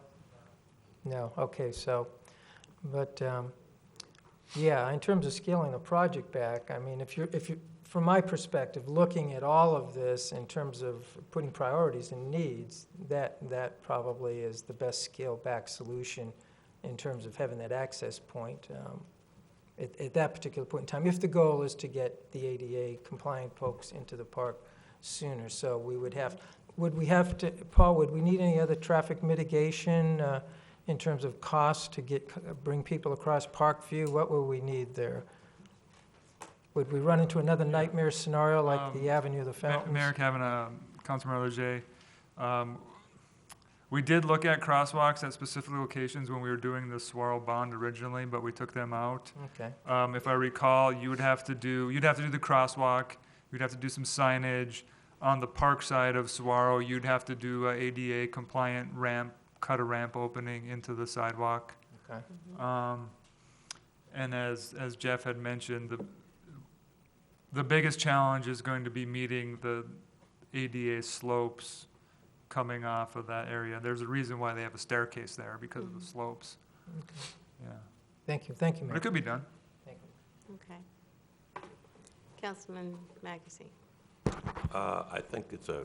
No, okay, so, but, yeah, in terms of scaling the project back, I mean, if you, from my perspective, looking at all of this in terms of putting priorities and needs, that probably is the best scaled-back solution in terms of having that access point at that particular point in time, if the goal is to get the ADA compliant folks into the park sooner. So we would we have to, Paul, would we need any other traffic mitigation in terms of cost to bring people across Parkview? What will we need there? Would we run into another nightmare scenario like the Avenue of the Fountains? Mayor Kavanaugh, Councilmember Leger, we did look at crosswalks at specific locations when we were doing the Saguaro bond originally, but we took them out. Okay. If I recall, you'd have to do the crosswalk, you'd have to do some signage. On the park side of Saguaro, you'd have to do a ADA compliant ramp, cut a ramp opening into the sidewalk. Okay. And as Jeff had mentioned, the biggest challenge is going to be meeting the ADA slopes coming off of that area. There's a reason why they have a staircase there, because of the slopes. Okay. Yeah. Thank you, But Mayor. it could be done. Thank Okay. Councilman Magazine. I think it's a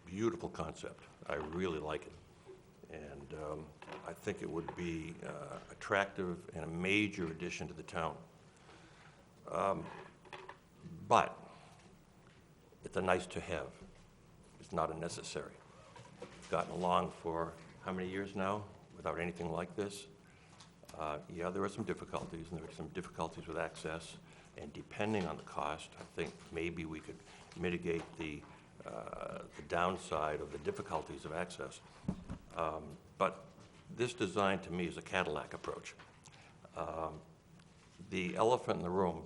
beautiful concept. I really like it. And I think it would be attractive and a major addition to the town. But it's a nice to have. It's not a necessary. It's gotten along for how many years now without anything like this? Yeah, there are some difficulties, and there are some difficulties with access. And depending on the cost, I think maybe we could mitigate the downside of the difficulties of access. But this design, to me, is a Cadillac approach. The elephant in the room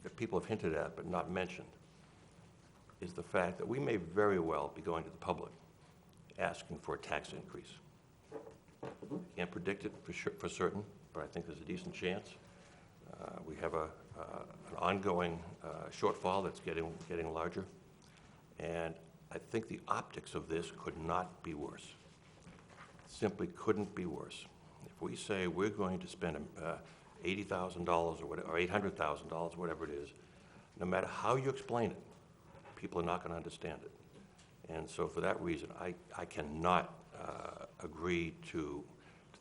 that people have hinted at but not mentioned is the fact that we may very well be going to the public asking for a tax increase. Can't predict it for certain, but I think there's a decent chance. We have an ongoing shortfall that's getting larger, and I think the optics of this could not be worse. Simply couldn't be worse. If we say we're going to spend $80,000 or $800,000, whatever it is, no matter how you explain it, people are not going to understand it. And so for that reason, I cannot agree to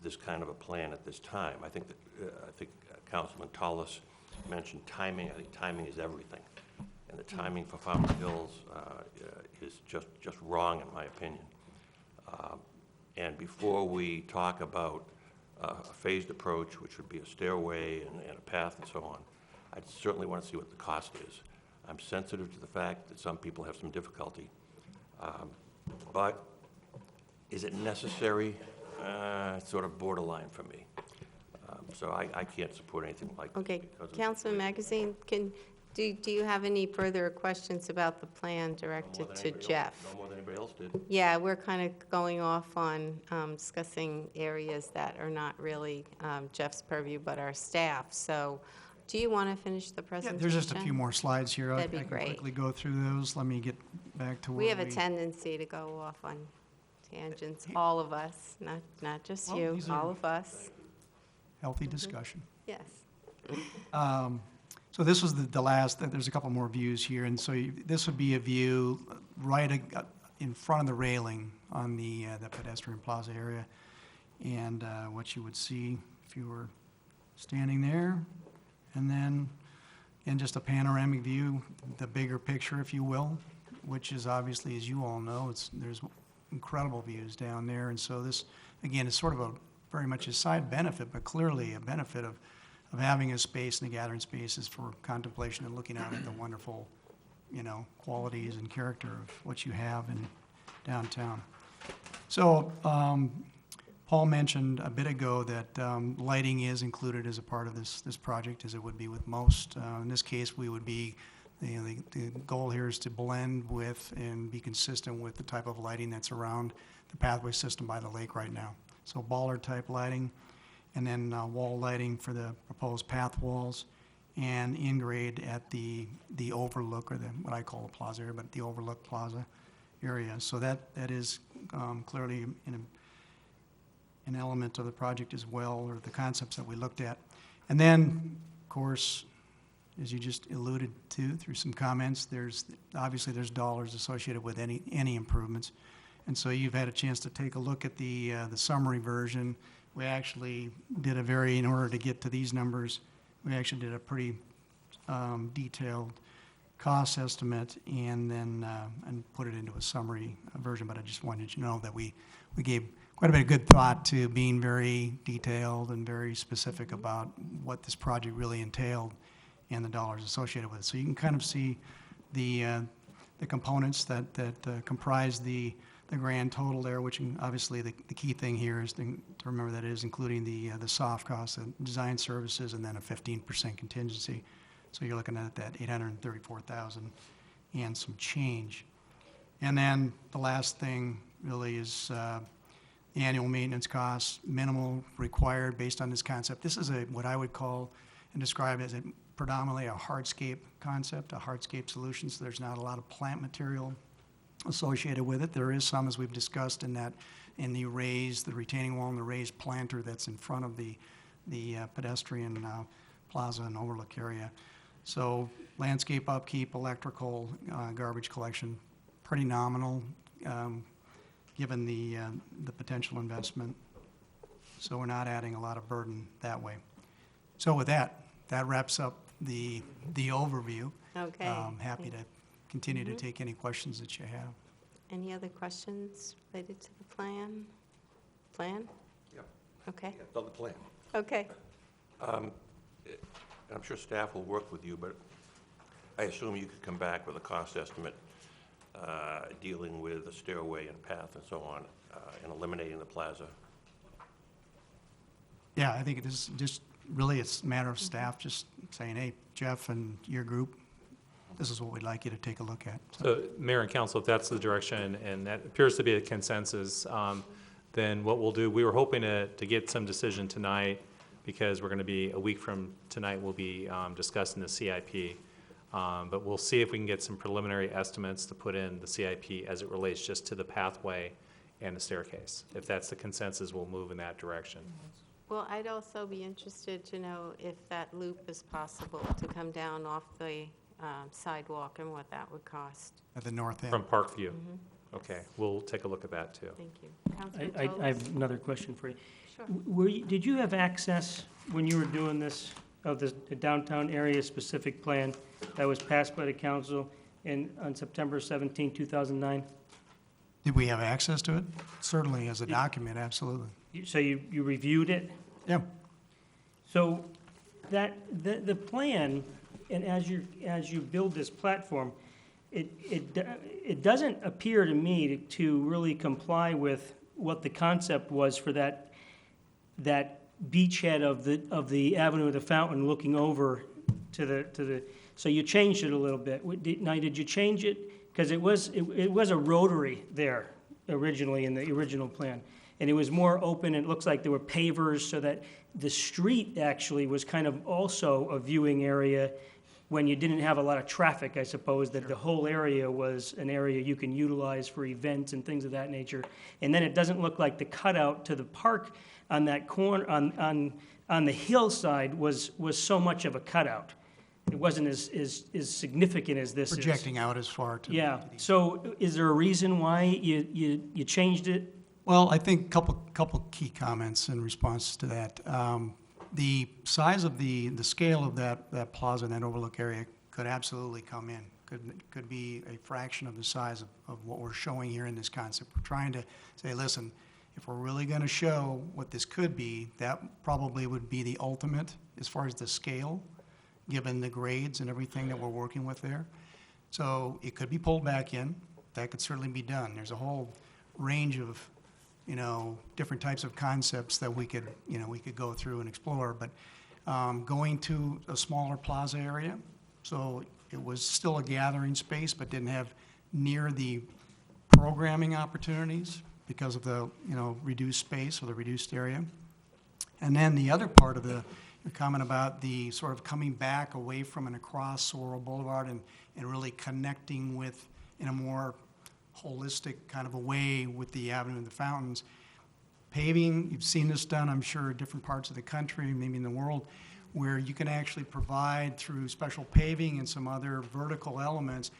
this kind of a plan at this time. I think Councilman Tallis mentioned timing. I think timing is everything. And the timing for Fountain Hills is just wrong, in my opinion. And before we talk about a phased approach, which would be a stairway and a path and so on, I certainly want to see what the cost is. I'm sensitive to the fact that some people have some difficulty. But is it necessary? It's sort of borderline for me. So I can't support anything like this. Okay, because of- Councilman Magazine, do you have any further questions about the plan No directed more than to anybody else- Jeff? No more than anybody else did. Yeah, we're kind of going off on discussing areas that are not really Jeff's purview, but our staff. So do you want to finish the Yeah, presentation? there's just a few more slides here. That'd be I can great. quickly go through those. Let me get back to where We have a tendency to go off on tangents, all of us, not just Well, you, these are- all of us. Healthy discussion. Yes. So this was the last, there's a couple more views here, and so this would be a view right in front of the railing on the pedestrian plaza area. And what you would see if you were standing there, and then, and just a panoramic view, the bigger picture, if you will, which is obviously, as you all know, there's incredible views down there. And so this, again, is sort of a very much a side benefit, but clearly a benefit of having a space and a gathering spaces for contemplation and looking out at the wonderful, qualities and character of what you have in downtown. So, Paul mentioned a bit ago that lighting is included as a part of this project, as it would be with most. In this case, we would be, the goal here is to blend with and be consistent with the type of lighting that's around the pathway system by the lake right now. So bollard-type lighting, and then wall lighting for the proposed path walls, and in-grade at the overlook, or what I call the plaza area, but the overlook plaza area. So that is clearly an element of the project as well, or the concepts that we looked at. And then, of course, as you just alluded to through some comments, obviously there's dollars associated with any improvements. And so you've had a chance to take a look at the summary version. We actually did in order to get to these numbers, we actually did a pretty detailed cost estimate and then and put it into a summary version. But I just wanted you to know that we gave quite a bit of good thought to being very detailed and very specific about what this project really entailed and the dollars associated with it. So you can kind of see the components that comprise the grand total there, which obviously the key thing here is to remember that it is including the soft costs, the design services, and then a 15% contingency. So you're looking at that $834,000 and some change. And then the last thing really is annual maintenance costs, minimal required based on this concept. This is what I would call and describe as predominantly a hardscape concept, a hardscape solution. So there's not a lot of plant material associated with it. There is some, as we've discussed, in the retaining wall and the raised planter that's in front of the pedestrian plaza and overlook area. So landscape upkeep, electrical, garbage collection, pretty nominal, given the potential investment. So we're not adding a lot of burden that way. So with that wraps up the overview. Okay. Happy to continue to take any questions that you have. Any other questions related to the plan? Plan? Yep. Okay, Yeah, build a plan. okay. I'm sure staff will work with you, but I assume you could come back with a cost estimate dealing with the stairway and path and so on, and eliminating the plaza. Yeah, I think it is just, really, it's a matter of staff just saying, hey, Jeff and your group, this is what we'd like you to take a look at. So, Mayor and Council, if that's the direction, and that appears to be a consensus, then what we'll do, we were hoping to get some decision tonight, because we're going to be, a week from tonight, we'll be discussing the CIP. But we'll see if we can get some preliminary estimates to put in the CIP as it relates just to the pathway and the staircase. If that's the consensus, we'll move in that direction. Well, I'd also be interested to know if that loop is possible to come down off the sidewalk and what that would cost. At the north end. From Parkview? Okay, we'll take a look at that, too. Thank you. Councilman I Toles? have another question for you. Sure. Did you have access, when you were doing this, of the downtown area specific plan that was passed by the council on September 17, 2009? Did we have access to it? Certainly as a document, absolutely. So you reviewed it? Yeah. So the plan, and as you build this platform, it doesn't appear to me to really comply with what the concept was for that beachhead of the Avenue of the Fountain looking over to the, so you changed it a little bit. Now, did you change it? Because it was a rotary there originally in the original plan. And it was more open, it looks like there were pavers, so that the street actually was kind of also a viewing area when you didn't have a lot of traffic, I suppose, that the whole area was an area you can utilize for events and things of that nature. And then it doesn't look like the cutout to the park on that corner, on the hillside was so much of a cutout. It wasn't as significant as this is. Projecting out as far to. Yeah, to the- so is there a reason why you changed it? Well, I think couple key comments in response to that. The size of the scale of that plaza and that overlook area could absolutely come in. Could be a fraction of the size of what we're showing here in this concept. We're trying to say, listen, if we're really going to show what this could be, that probably would be the ultimate as far as the scale, given the grades and everything that we're working with there. So it could be pulled back in. That could certainly be done. There's a whole range of, different types of concepts that we could go through and explore. But going to a smaller plaza area, so it was still a gathering space, but didn't have near the programming opportunities because of the, reduced space or the reduced area. And then the other part of your comment about the sort of coming back away from and across Saguaro Boulevard and really connecting with, in a more holistic kind of a way with the Avenue of the Fountains. Paving, you've seen this done, I'm sure, in different parts of the country, maybe in the world, where you can actually provide through special paving and some other vertical elements,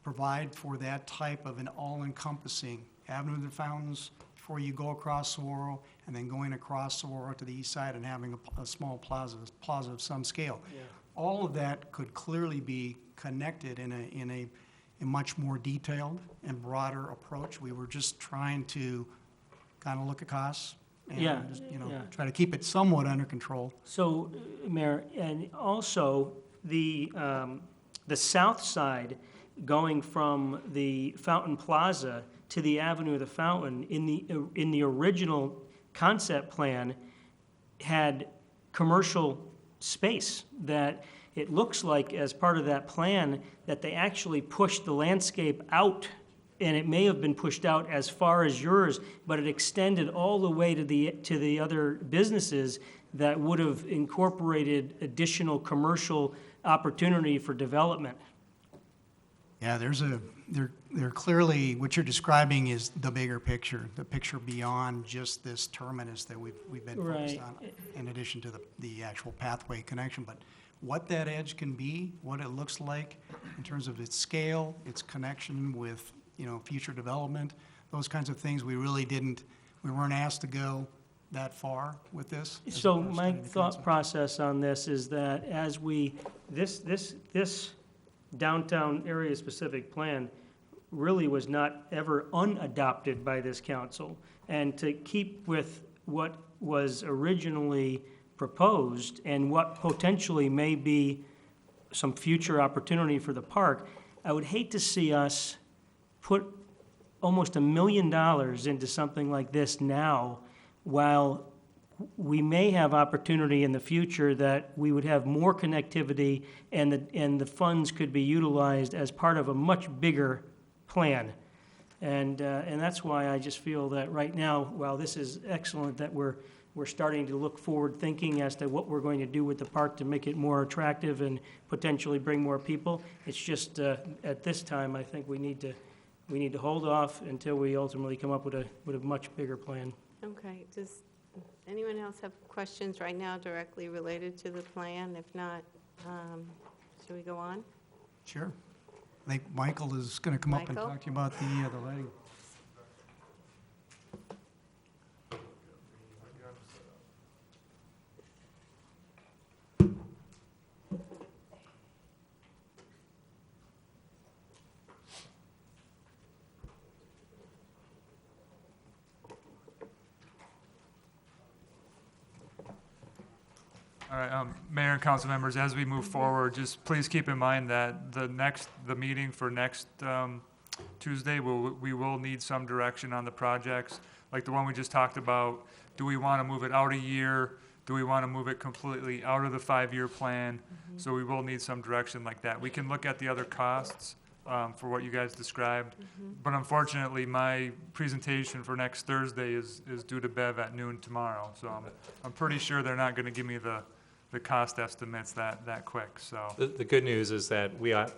provide for that type of an all-encompassing Avenue of the Fountains before you go across Saguaro, and then going across Saguaro to the east side and having a small plaza of some scale. Yeah. All of that could clearly be connected in a much more detailed and broader approach. We were just trying to kind of look at costs and Yeah, just, yeah. try to keep it somewhat under control. So, Mayor, and also the south side going from the Fountain Plaza to the Avenue of the Fountain in the original concept plan had commercial space that it looks like as part of that plan that they actually pushed the landscape out, and it may have been pushed out as far as yours, but it extended all the way to the other businesses that would have incorporated additional commercial opportunity for development. Yeah, there's a they're clearly, what you're describing is the bigger picture, the picture beyond just this terminus that we've been focused Right. on, in addition to the actual pathway connection. But what that edge can be, what it looks like in terms of its scale, its connection with, future development, those kinds of things, we weren't asked to go that far with this. as So opposed to my any thought concept. process on this is that as this downtown area-specific plan really was not ever unadopted by this council. And to keep with what was originally proposed and what potentially may be some future opportunity for the park, I would hate to see us put almost $1 million into something like this now, while we may have opportunity in the future that we would have more connectivity and the funds could be utilized as part of a much bigger plan. And that's why I just feel that right now, while this is excellent that we're starting to look forward thinking as to what we're going to do with the park to make it more attractive and potentially bring more people, it's just, at this time, I think we need to hold off until we ultimately come up with a much bigger plan. Okay, does anyone else have questions right now directly related to the plan? If not, should we go on? Sure. I think Michael is going to come up and Michael? talk to you about the lighting. All right, Mayor and council members, as we move forward, just please keep in mind that the meeting for next Tuesday, we will need some direction on the projects. Like the one we just talked about, do we want to move it out a year? Do we want to move it completely out of the 5-year plan? So we will need some direction like that. We can look at the other costs for what you guys described. But unfortunately, my presentation for next Thursday is due to Bev at noon tomorrow. So I'm pretty sure they're not going to give me the cost estimates that quick, so. The good news is that we have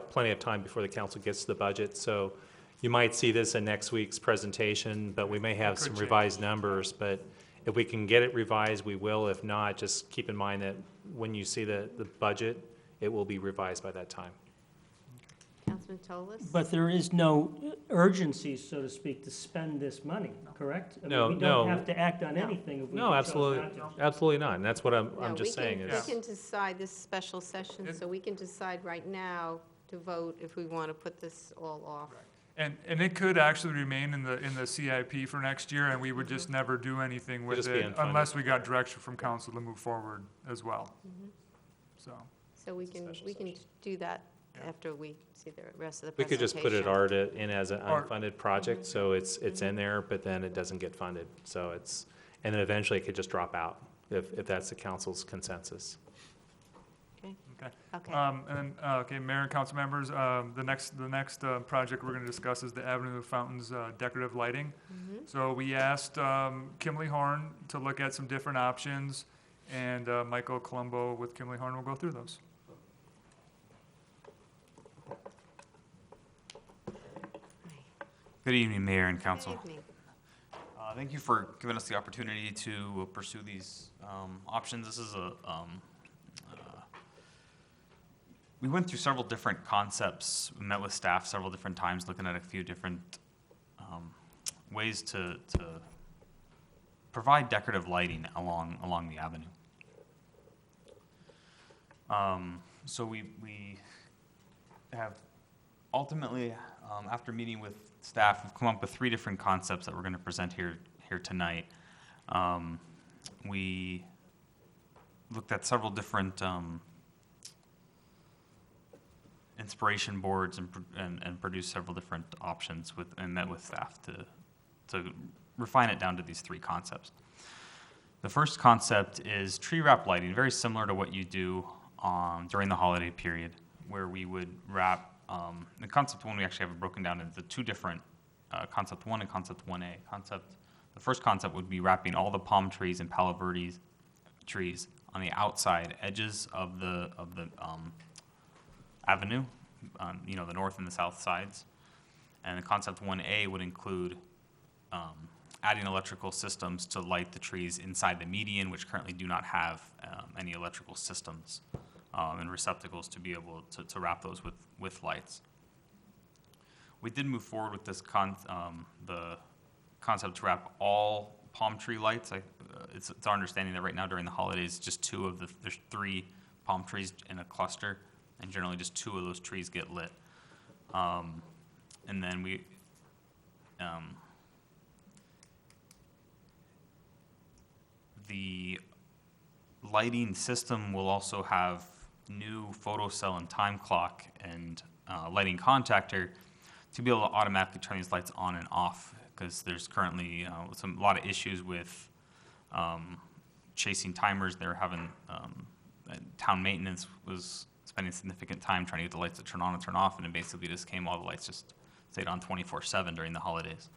plenty of time before the council gets to the budget, so you might see this in next week's presentation, but we may have some Could change. revised numbers, but if we can get it revised, we will. If not, just keep in mind that when you see the budget, it will be revised by that time. Councilman Tolis? But there is no urgency, so to speak, to spend this money, correct? I mean, No, We don't no. have to act on anything if we No, chose absolutely, not to. absolutely not, and that's what No, I'm just saying We is, can decide this special session, so we can decide right now to vote if we want to put this all off. And it could actually remain in the CIP for next year, and we would just never do anything with just be it unfunded. unless we got direction from council to move forward as well. So, So we can do that after we see the rest of the we could presentation. just put it ARDA in as an Or- unfunded project, so it's in there, but then it doesn't get funded, so and then eventually it could just drop out, if that's the council's consensus. Okay, okay. okay. Mayor and council members, the next project we're gonna discuss is the Avenue of Fountains decorative lighting. So we asked Kimley Horn to look at some different options, and Michael Colombo with Kimley Horn will go through those. Good evening, Mayor and Council. Good evening. Thank you for giving us the opportunity to pursue these options. This is we went through several different concepts, we met with staff several different times, looking at a few different ways to provide decorative lighting along the avenue. So we have ultimately, after meeting with staff, we've come up with 3 different concepts that we're going to present here tonight. We looked at several different inspiration boards and produced several different options and met with staff to refine it down to these 3 concepts. The first concept is tree wrap lighting, very similar to what you do during the holiday period, where we would wrap. The concept 1, we actually have it broken down into 2 different concept 1 and concept 1A. The first concept would be wrapping all the palm trees and Palo Verde trees on the outside edges of the avenue, the north and the south sides. And the concept 1A would include adding electrical systems to light the trees inside the median, which currently do not have any electrical systems and receptacles to be able to wrap those with lights. We did move forward with this the concept to wrap all palm tree lights. It's our understanding that right now during the holidays, just there's 3 palm trees in a cluster, and generally just 2 of those trees get lit. And then the lighting system will also have new photo cell and time clock and lighting contactor to be able to automatically turn these lights on and off, because there's currently a lot of issues with chasing timers. They're having town maintenance was spending significant time trying to get the lights to turn on and turn off, and it basically just came, all the lights just stayed on 24/7 during the holidays.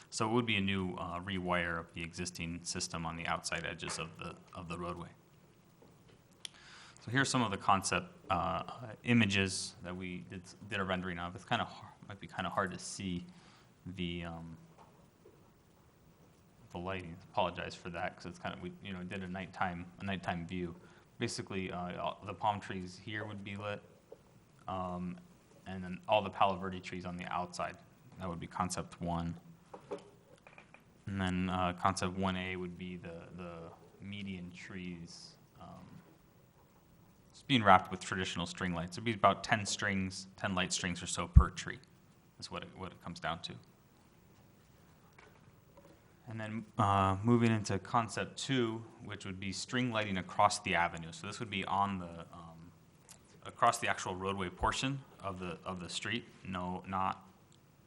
So it would be a new rewire of the existing system on the outside edges of the roadway. So here's some of the concept images that we did a rendering of. It's might be kind of hard to see the lighting. Apologize for that, because it's kind of, we did a nighttime view. Basically, the palm trees here would be lit, and then all the Palo Verde trees on the outside. That would be concept 1. And then concept 1A would be the median trees. It's being wrapped with traditional string lights. It'd be about 10 light strings or so per tree, is what it comes down to. And then moving into concept 2, which would be string lighting across the avenue. So this would be on across the actual roadway portion of the street. No, not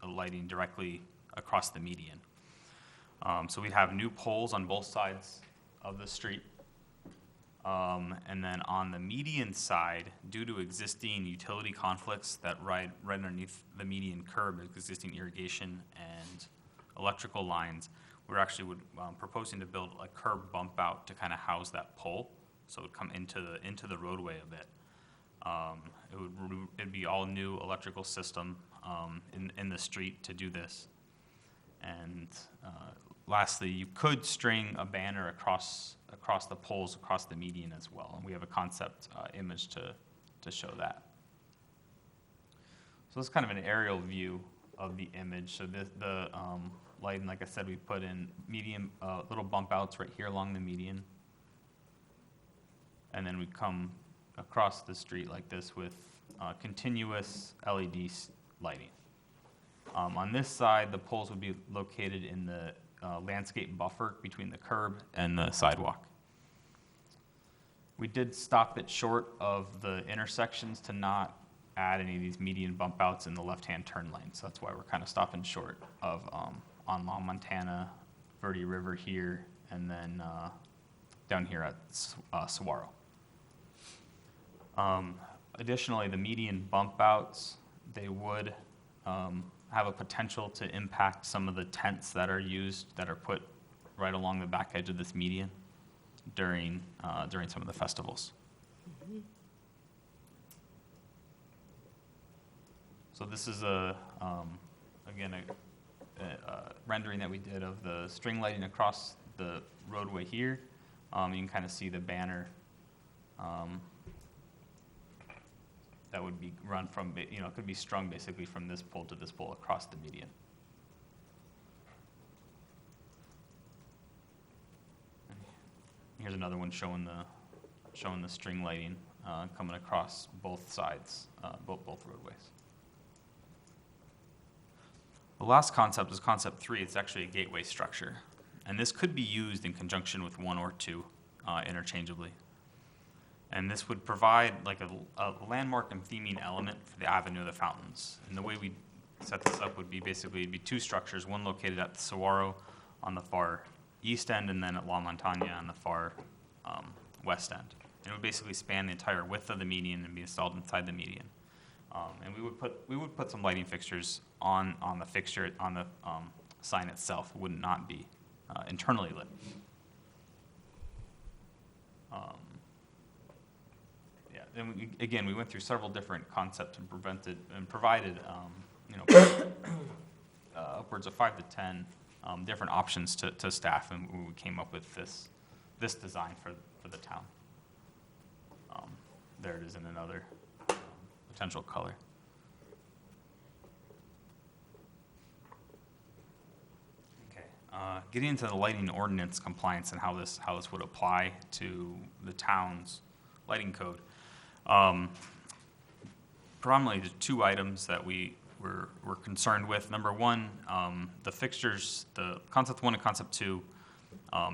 lighting directly across the median. So we'd have new poles on both sides of the street. And then on the median side, due to existing utility conflicts that right underneath the median curb, existing irrigation and electrical lines, we're actually proposing to build a curb bump out to kind of house that pole, so it would come into the roadway a bit. It'd be all new electrical system in the street to do this. And lastly, you could string a banner across the poles, across the median as well. And we have a concept image to show that. So this is kind of an aerial view of the image. So the lighting, like I said, we put in medium little bump outs right here along the median. And then we come across the street like this with continuous LED lighting. On this side, the poles would be located in the landscape buffer between the curb and the sidewalk. We did stop it short of the intersections to not add any of these median bump outs in the left-hand turn lane. So that's why we're kind of stopping short of on Long Montana, Verde River here, and then down here at Saguaro. Additionally, the median bump outs, they would have a potential to impact some of the tents that are put right along the back edge of this median during some of the festivals. So this is again a rendering that we did of the string lighting across the roadway here. You can kind of see the banner that would be run from, could be strung basically from this pole to this pole across the median. Here's another one showing the string lighting coming across both sides, both roadways. The last concept is concept 3. It's actually a gateway structure, and this could be used in conjunction with 1 or 2 interchangeably. And this would provide like a landmark and theming element for the Avenue of the Fountains. And the way we set this up would be basically it'd be 2 structures, one located at the Saguaro on the far east end, and then at La Montaña on the far west end. And it would basically span the entire width of the median and be installed inside the median. And we would put some lighting fixtures on the fixture on the sign itself. It would not be internally lit. and again, we went through several different concepts and provided, you know, upwards of 5 to 10 different options to staff, and we came up with this design for the town. There it is in another potential color. Okay, getting into the lighting ordinance compliance and how this would apply to the town's lighting code. Predominantly the two items that we're concerned with. Number one, the fixtures, the concept 1 and concept 2,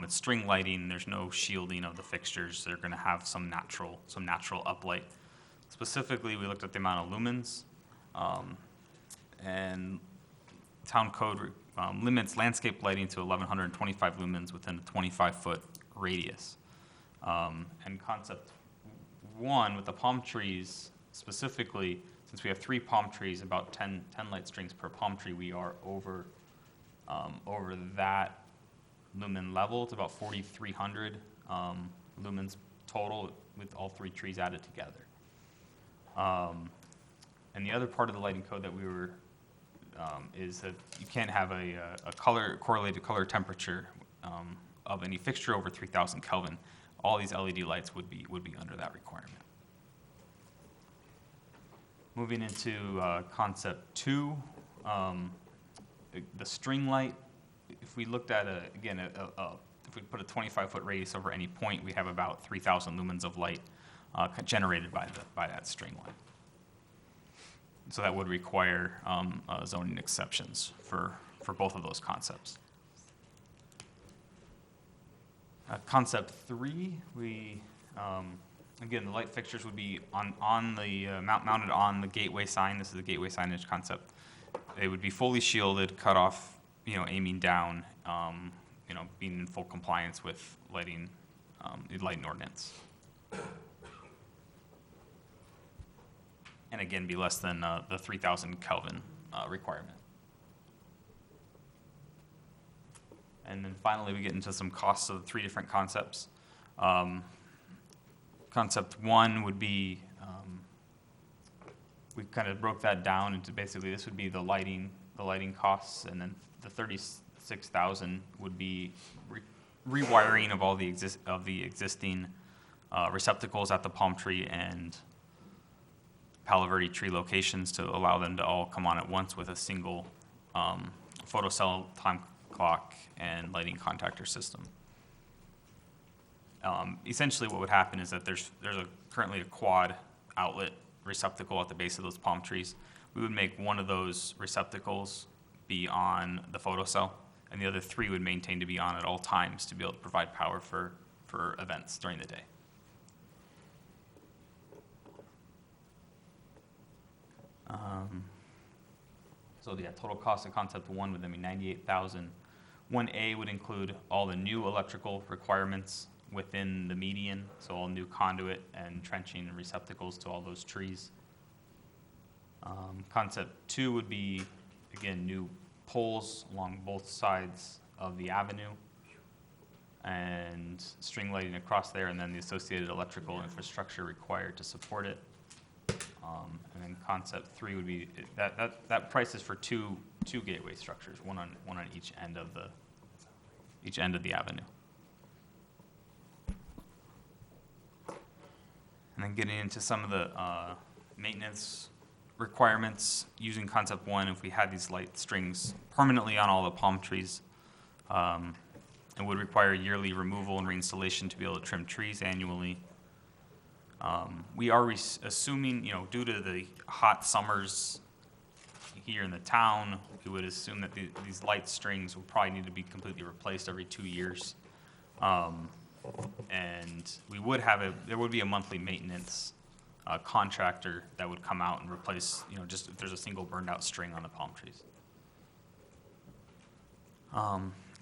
it's string lighting. There's no shielding of the fixtures. They're going to have some natural uplight. Specifically, we looked at the amount of lumens, and town code limits landscape lighting to 1,125 lumens within a 25-foot radius. And concept 1 with the palm trees specifically, since we have 3 palm trees, about 10 light strings per palm tree, we are over that lumen level. It's about 4,300 lumens total with all 3 trees added together. And the other part of the lighting code that we were is that you can't have a correlated color temperature of any fixture over 3,000 Kelvin. All these LED lights would be under that requirement. Moving into concept 2, the string light. If we looked at if we put a 25-foot radius over any point, we have about 3,000 lumens of light generated by that string light. So that would require zoning exceptions for both of those concepts. Concept 3, we again, the light fixtures would be mounted on the gateway sign. This is the gateway signage concept. They would be fully shielded, cut off, aiming down, being in full compliance with lighting ordinance. And again, be less than the 3,000 Kelvin requirement. And then finally, we get into some costs of 3 different concepts. Concept 1 would be, we kind of broke that down into basically this would be the lighting costs, and then the 36,000 would be rewiring of all the existing receptacles at the palm tree and Palo Verde tree locations to allow them to all come on at once with a single photocell time clock and lighting contactor system. Essentially what would happen is that there's currently a quad outlet receptacle at the base of those palm trees. We would make one of those receptacles be on the photocell, and the other 3 would maintain to be on at all times to be able to provide power for events during the day. So yeah, total cost of concept 1 would then be $98,000. 1A would include all the new electrical requirements within the median, so all new conduit and trenching and receptacles to all those trees. Concept 2 would be, again, new poles along both sides of the avenue and string lighting across there, and then the associated electrical infrastructure required to support it. And then concept 3 would be, that price is for two gateway structures, one on each end of the avenue. And then getting into some of the maintenance requirements using concept 1, if we had these light strings permanently on all the palm trees, it would require yearly removal and reinstallation to be able to trim trees annually. We are assuming, due to the hot summers here in the town, we would assume that these light strings will probably need to be completely replaced every 2 years. And there would be a monthly maintenance contractor that would come out and replace, just if there's a single burned out string on the palm trees.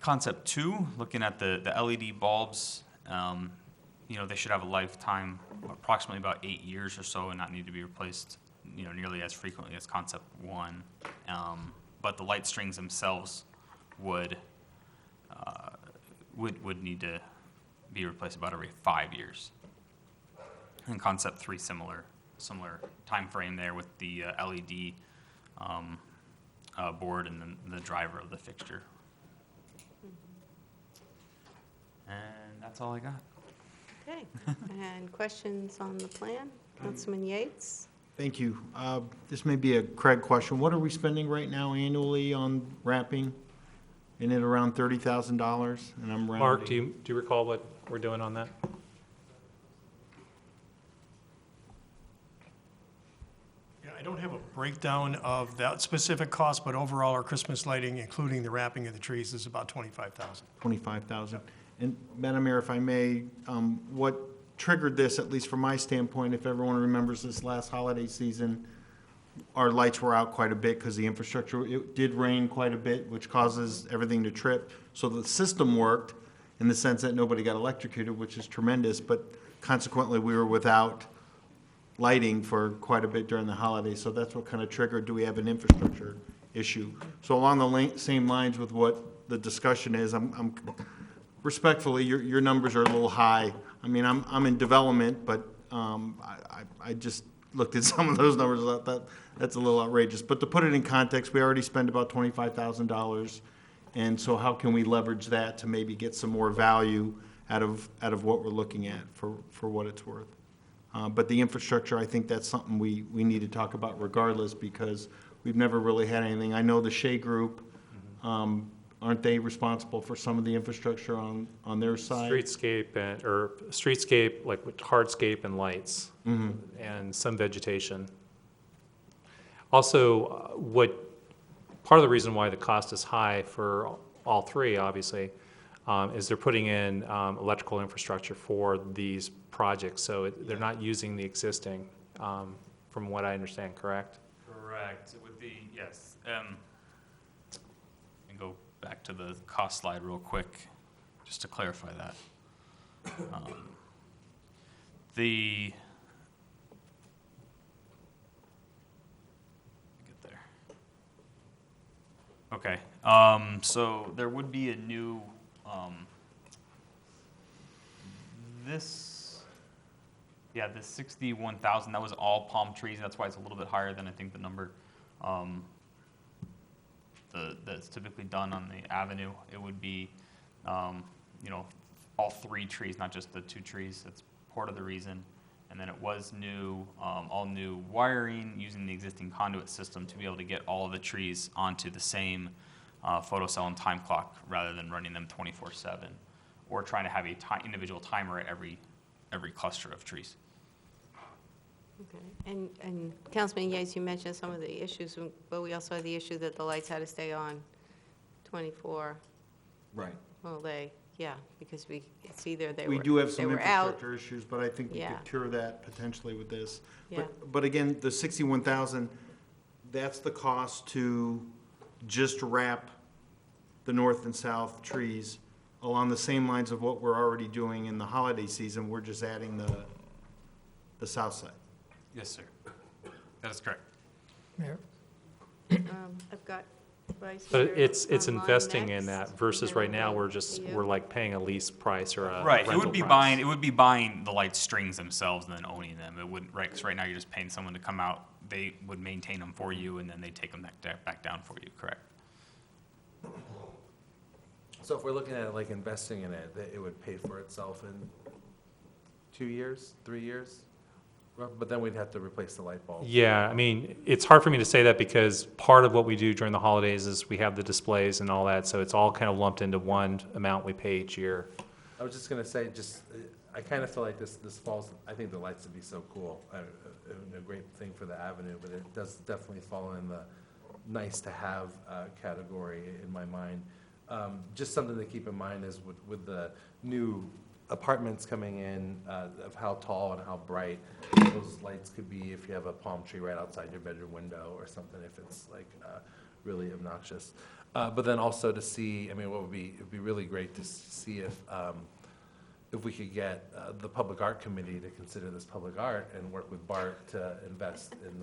Concept 2, looking at the LED bulbs, they should have a lifetime of approximately about 8 years or so and not need to be replaced, nearly as frequently as concept 1. But the light strings themselves would need to be replaced about every 5 years. And concept 3, similar time frame there with the LED board and then the driver of the fixture. And that's all I got. Okay. And questions on the plan? Councilman Yates? Thank you. This may be a Craig question. What are we spending right now annually on wrapping? Isn't it around $30,000? And I'm rounding. Mark, do you recall what we're doing on that? Yeah, I don't have a breakdown of that specific cost, but overall, our Christmas lighting, including the wrapping of the trees, is about $25,000. $25,000. And Madam Mayor, if I may, what triggered this, at least from my standpoint, if everyone remembers this last holiday season, our lights were out quite a bit because the infrastructure, it did rain quite a bit, which causes everything to trip. So the system worked in the sense that nobody got electrocuted, which is tremendous, but consequently, we were without lighting for quite a bit during the holidays. So that's what kind of triggered, do we have an infrastructure issue? So along the same lines with what the discussion is, I'm respectfully, your numbers are a little high. I mean, I'm in development, but I just looked at some of those numbers, and thought that's a little outrageous. But to put it in context, we already spend about $25,000, and so how can we leverage that to maybe get some more value out of what we're looking at for what it's worth? But the infrastructure, I think that's something we need to talk about regardless, because we've never really had anything. I know the Shea Group, aren't they responsible for some of the infrastructure on their side? Streetscape, like with hardscape and lights, and some vegetation. Also, part of the reason why the cost is high for all three, obviously, is they're putting in electrical infrastructure for these projects, so they're not using the existing, from what I understand, correct? Correct. It would be, yes. And go back to the cost slide real quick, just to clarify that. Get there. Okay. So there would be a new, this 61,000, that was all palm trees. That's why it's a little bit higher than I think the number that's typically done on the avenue. It would be, all 3 trees, not just the 2 trees. That's part of the reason. And then it was new, all new wiring using the existing conduit system to be able to get all of the trees onto the same photocell and time clock rather than running them 24/7, or trying to have a individual timer at every cluster of trees. Okay. And Councilman Yates, you mentioned some of the issues, but we also had the issue that the lights had to stay on 24. Right. Well, because it's either they We were do have some they were out. infrastructure issues, but I think we Yeah. could cure that potentially with this. Yeah. But again, the 61,000, that's the cost to just wrap the north and south trees along the same lines of what we're already doing in the holiday season. We're just adding the south side. Yes, sir. That is correct. Mayor? I've got Vice But Chair it's online investing in next. that versus And right then now, we'll we're go just, to you. we're like paying a lease price or a Right, it rental would be price. buying the light strings themselves and then owning them. It wouldn't, right, because right now you're just paying someone to come out, they would maintain them for you, and then they take them back down for you, correct? So if we're looking at like investing in it, that it would pay for itself in 2 years, 3 years? But then we'd have to replace the light bulb. Yeah, I mean, it's hard for me to say that because part of what we do during the holidays is we have the displays and all that, so it's all kind of lumped into one amount we pay each year. I was just gonna say, I kind of feel like this falls, I think the lights would be so cool, a great thing for the avenue, but it does definitely fall in the nice to have category in my mind. Just something to keep in mind is with the new apartments coming in, of how tall and how bright those lights could be if you have a palm tree right outside your bedroom window or something, if it's like really obnoxious. But then also to see, I mean, it'd be really great to see if we could get the Public Art Committee to consider this public art and work with Bart to invest in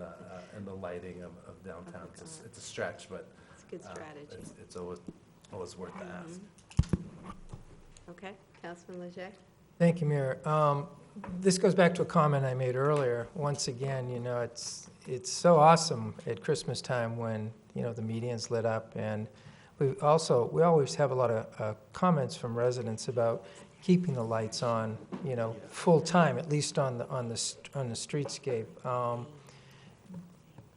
the lighting of downtown. It's a stretch, but It's a good strategy. it's always worth the ask. Okay, Councilman Leger? Thank you, Mayor. this goes back to a comment I made earlier. Once again, you know, it's so awesome at Christmas time when, you know, the median's lit up. And we always have a lot of comments from residents about keeping the lights on, you know, full time, at least on the streetscape.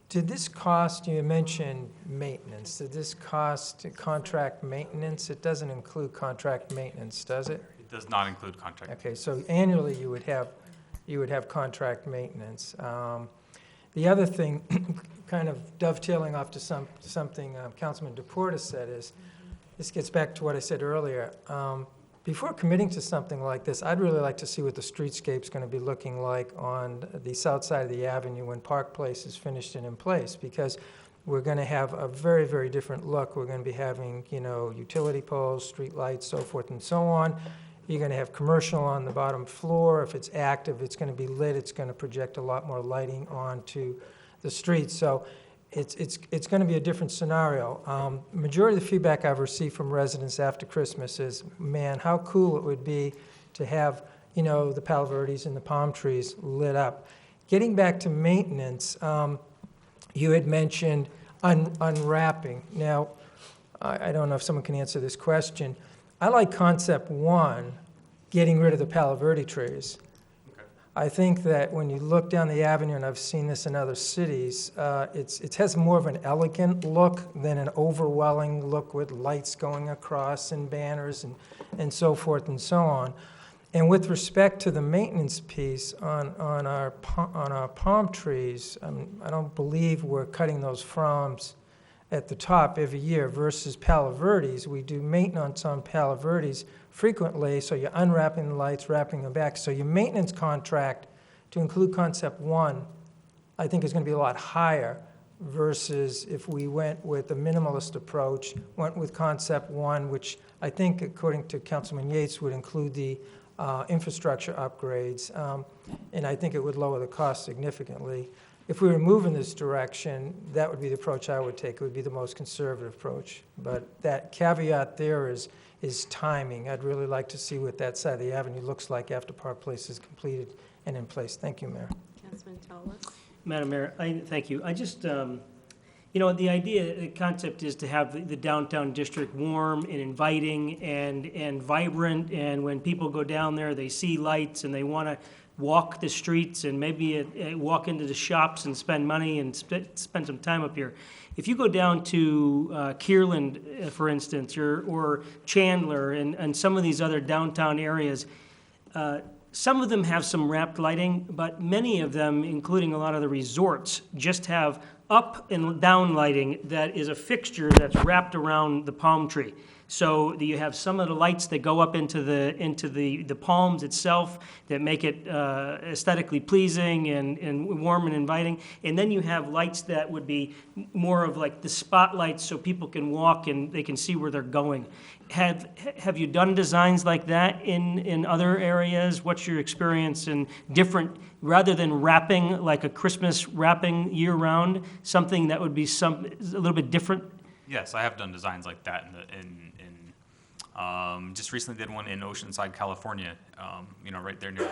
Did this cost, you mentioned maintenance, did this cost contract maintenance? It doesn't include contract maintenance, does it? It does not include contract. Okay, so annually you would have contract maintenance. The other thing, kind of dovetailing off to something Councilman DePorta said is, this gets back to what I said earlier. Before committing to something like this, I'd really like to see what the streetscape's going to be looking like on the south side of the avenue when Park Place is finished and in place, because we're going to have a very, very different look. We're going to be having, you know, utility poles, street lights, so forth and so on. You're going to have commercial on the bottom floor. If it's active, it's going to be lit. It's going to project a lot more lighting onto the streets. So it's going to be a different scenario. Majority of the feedback I've received from residents after Christmas is, man, how cool it would be to have, you know, the Palo Verdes and the palm trees lit up. Getting back to maintenance, you had mentioned unwrapping. Now, I don't know if someone can answer this question. I like concept one, getting rid of the Palo Verde trees. I think that when you look down the avenue, and I've seen this in other cities, it has more of an elegant look than an overwhelming look with lights going across and banners and so forth and so on. And with respect to the maintenance piece on our palm trees, I don't believe we're cutting those fronds at the top every year versus Palo Verdes. We do maintenance on Palo Verdes frequently, so you're unwrapping the lights, wrapping them back. So your maintenance contract to include concept one, I think is going to be a lot higher versus if we went with a minimalist approach, went with concept one, which I think, according to Councilman Yates, would include the infrastructure upgrades, and I think it would lower the cost significantly. If we were moving this direction, that would be the approach I would take. It would be the most conservative approach. But that caveat there is timing. I'd really like to see what that side of the avenue looks like after Park Place is completed and in place. Thank you, Mayor. Councilman Tolis. Madam Mayor, thank you. I just, you know, the concept is to have the downtown district warm and inviting and vibrant, and when people go down there, they see lights and they want to walk the streets and maybe walk into the shops and spend money and spend some time up here. If you go down to Kierland, for instance, or Chandler and some of these other downtown areas, some of them have some wrapped lighting, but many of them, including a lot of the resorts, just have up and down lighting that is a fixture that's wrapped around the palm tree. So you have some of the lights that go up into the palms itself that make it aesthetically pleasing and warm and inviting. And then you have lights that would be more of like the spotlights so people can walk and they can see where they're going. Have you done designs like that in other areas? What's your experience in different, rather than wrapping like a Christmas wrapping year-round, something that would be a little bit different? Yes, I have done designs like that just recently did one in Oceanside, California, you know, right there near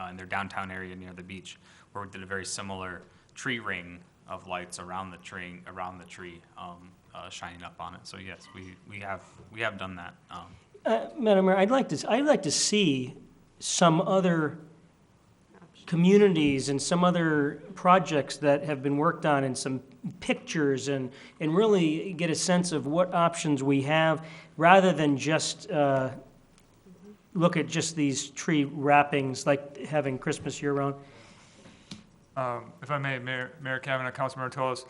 in their downtown area near the beach, where we did a very similar tree ring of lights around the tree, shining up on it. So yes, we have done that. Madam Mayor, I'd like to see some other communities and some other projects that have been worked on and some pictures and really get a sense of what options we have rather than just look at just these tree wrappings like having Christmas year-round. If I may, Mayor Kavanaugh, Councilmember Tolis,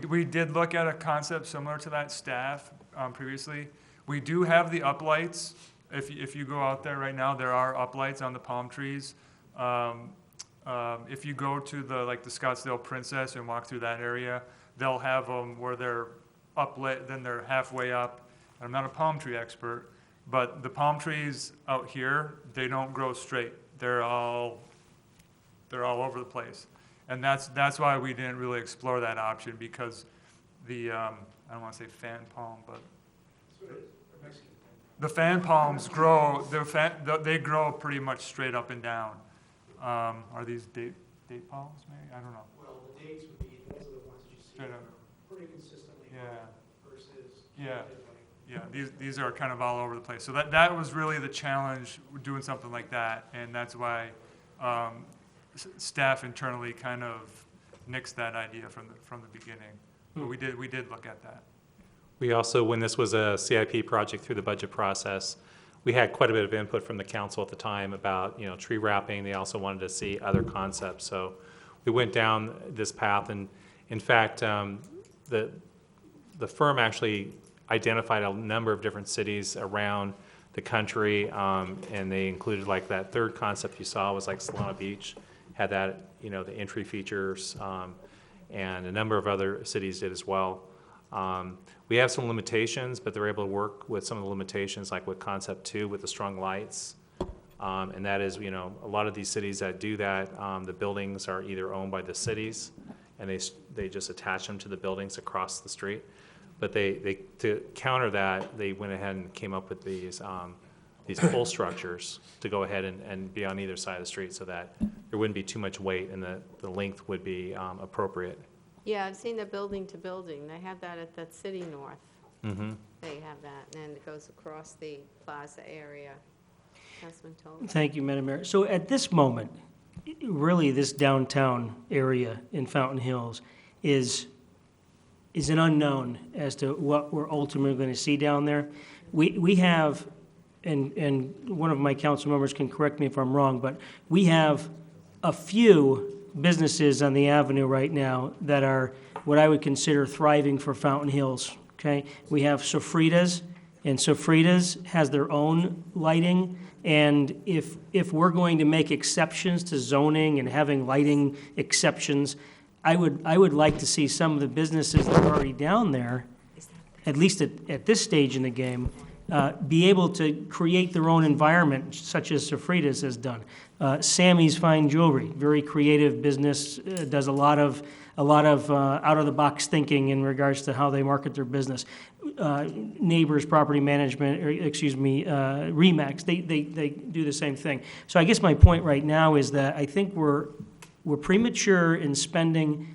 we did look at a concept similar to that staff previously. We do have the uplights. If you go out there right now, there are uplights on the palm trees. If you go to the Scottsdale Princess and walk through that area, they'll have them where they're uplit, then they're halfway up. I'm not a palm tree expert, but the palm trees out here, they don't grow straight. They're all over the place. And that's why we didn't really explore that option, because the, I don't want to say fan palm, but the fan palms grow, they grow pretty much straight up and down. Are these date palms, maybe? I don't know. Well, the dates would be, those are the ones that you see Straight up. pretty consistently Yeah. versus. Yeah. Yeah, these are kind of all over the place. So that was really the challenge, doing something like that, and that's why staff internally kind of nixed that idea from the beginning. But we did look at that. We also, when this was a CIP project through the budget process, we had quite a bit of input from the council at the time about, tree wrapping. They also wanted to see other concepts. So we went down this path, and in fact, the firm actually identified a number of different cities around the country, and they included, like, that third concept you saw was like Solana Beach, had that, the entry features, and a number of other cities did as well. We have some limitations, but they're able to work with some of the limitations, like with Concept 2 with the strong lights. And that is, a lot of these cities that do that, the buildings are either owned by the cities, and they just attach them to the buildings across the street. But they to counter that, they went ahead and came up with these pole structures to go ahead and be on either side of the street, so that there wouldn't be too much weight and the length would be appropriate. Yeah, I've seen the building to building. They have that at that City North. Mm-hmm. They have that, and it goes across the plaza area. Councilman Toll? Thank you, Madam Mayor. So at this moment, really, this downtown area in Fountain Hills is an unknown as to what we're ultimately going to see down there. We have, and one of my council members can correct me if I'm wrong, but we have a few businesses on the avenue right now that are what I would consider thriving for Fountain Hills, okay? We have Sofritas, and Sofritas has their own lighting, and if we're going to make exceptions to zoning and having lighting exceptions, I would like to see some of the businesses that are already down there, at least at this stage in the game, be able to create their own environment, such as Sofritas has done. Sammy's Fine Jewelry, very creative business, does a lot of out-of-the-box thinking in regards to how they market their business. Neighbors Property Management, Remax, they do the same thing. So I guess my point right now is that I think we're premature in spending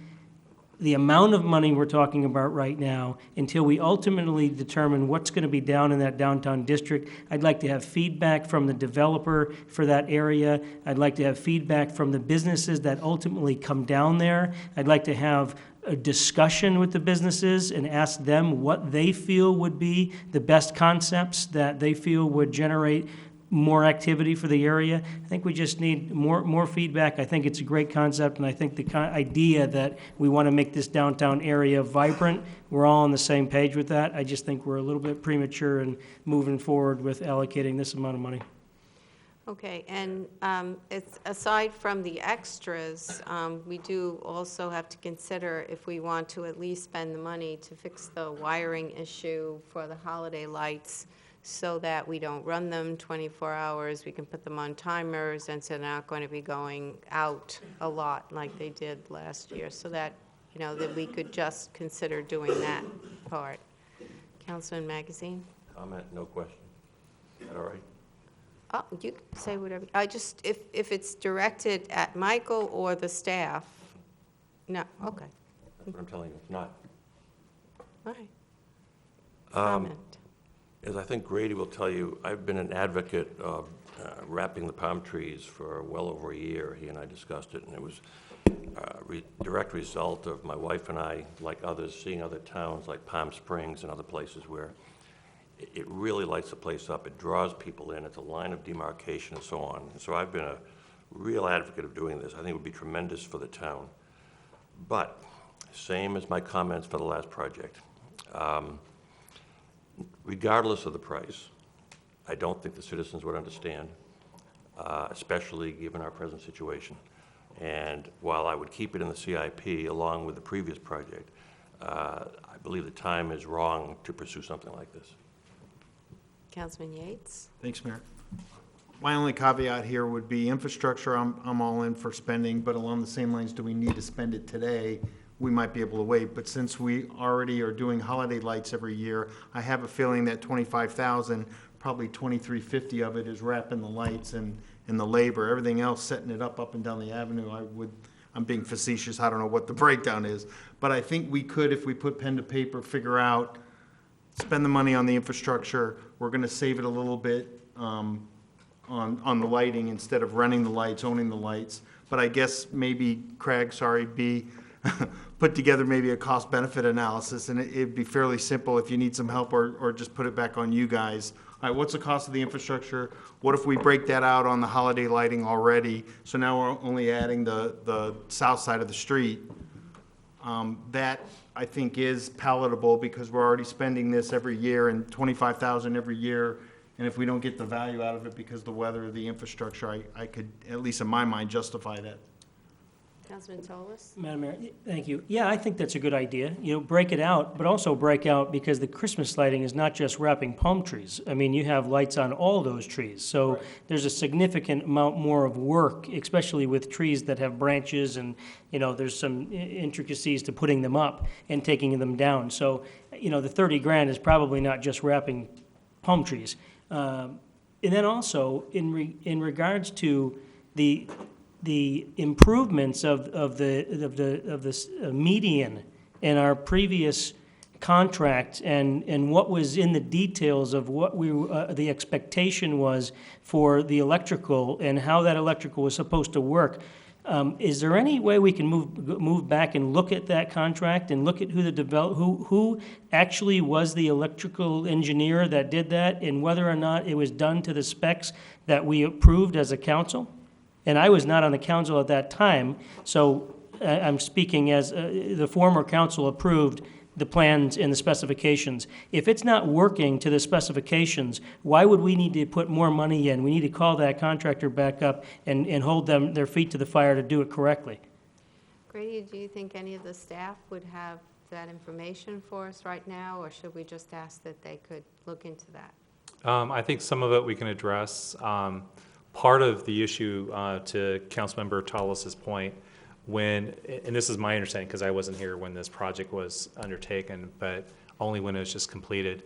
the amount of money we're talking about right now until we ultimately determine what's going to be down in that downtown district. I'd like to have feedback from the developer for that area. I'd like to have feedback from the businesses that ultimately come down there. I'd like to have a discussion with the businesses and ask them what they feel would be the best concepts that they feel would generate more activity for the area. I think we just need more feedback. I think it's a great concept, and I think the idea that we want to make this downtown area vibrant, we're all on the same page with that. I just think we're a little bit premature in moving forward with allocating this amount of money. Okay, and it's aside from the extras, we do also have to consider if we want to at least spend the money to fix the wiring issue for the holiday lights, so that we don't run them 24 hours. We can put them on timers, and so they're not going to be going out a lot like they did last year, so that, that we could just consider doing that part. Councilman Magazine? Comment, no question. Is that all right? Oh, you can say whatever. I just, if it's directed at Michael or the staff, no, okay, That's what I'm telling you, it's not. all right. Comment. As I think Grady will tell you, I've been an advocate of wrapping the palm trees for well over a year. He and I discussed it, and it was a direct result of my wife and I, like others, seeing other towns like Palm Springs and other places where it really lights the place up. It draws people in. It's a line of demarcation and so on. And so I've been a real advocate of doing this. I think it would be tremendous for the town. But same as my comments for the last project. Regardless of the price, I don't think the citizens would understand, especially given our present situation. And while I would keep it in the CIP along with the previous project, I believe the time is wrong to pursue something like this. Councilman Yates? Thanks, Mayor. My only caveat here would be infrastructure, I'm all in for spending, but along the same lines, do we need to spend it today? We might be able to wait, but since we already are doing holiday lights every year, I have a feeling that $25,000 probably $2,350 of it is wrapping the lights and the labor. Everything else, setting it up and down the avenue, I'm being facetious, I don't know what the breakdown is. But I think we could, if we put pen to paper, figure out, spend the money on the infrastructure. We're gonna save it a little bit on the lighting instead of renting the lights, owning the lights. But I guess maybe Craig, B, put together maybe a cost-benefit analysis, and it'd be fairly simple if you need some help, or just put it back on you guys. All right, what's the cost of the infrastructure? What if we break that out on the holiday lighting already? So now we're only adding the south side of the street. That, I think, is palatable because we're already spending this every year and $25,000 every year. And if we don't get the value out of it because of the weather or the infrastructure, I could, at least in my mind, justify that. Councilman Tolis? Madam Mayor, thank you. Yeah, I think that's a good idea. You know, break it out, but also break out because the Christmas lighting is not just wrapping palm trees. I mean, you have lights on all those trees. So there's a significant amount more of work, especially with trees that have branches and, you know, there's some intricacies to putting them up and taking them down. So, you know, the 30 grand is probably not just wrapping palm trees. And then also, in regards to the improvements of the median in our previous contract and what was in the details of what the expectation was for the electrical and how that electrical was supposed to work. Is there any way we can move back and look at that contract and look at who actually was the electrical engineer that did that and whether or not it was done to the specs that we approved as a council? And I was not on the council at that time, so I'm speaking as the former council approved the plans and the specifications. If it's not working to the specifications, why would we need to put more money in? We need to call that contractor back up and hold their feet to the fire to do it correctly. Grady, do you think any of the staff would have that information for us right now, or should we just ask that they could look into that? I think some of it we can address. Part of the issue, to Councilmember Tollis's point, and this is my understanding because I wasn't here when this project was undertaken, but only when it was just completed.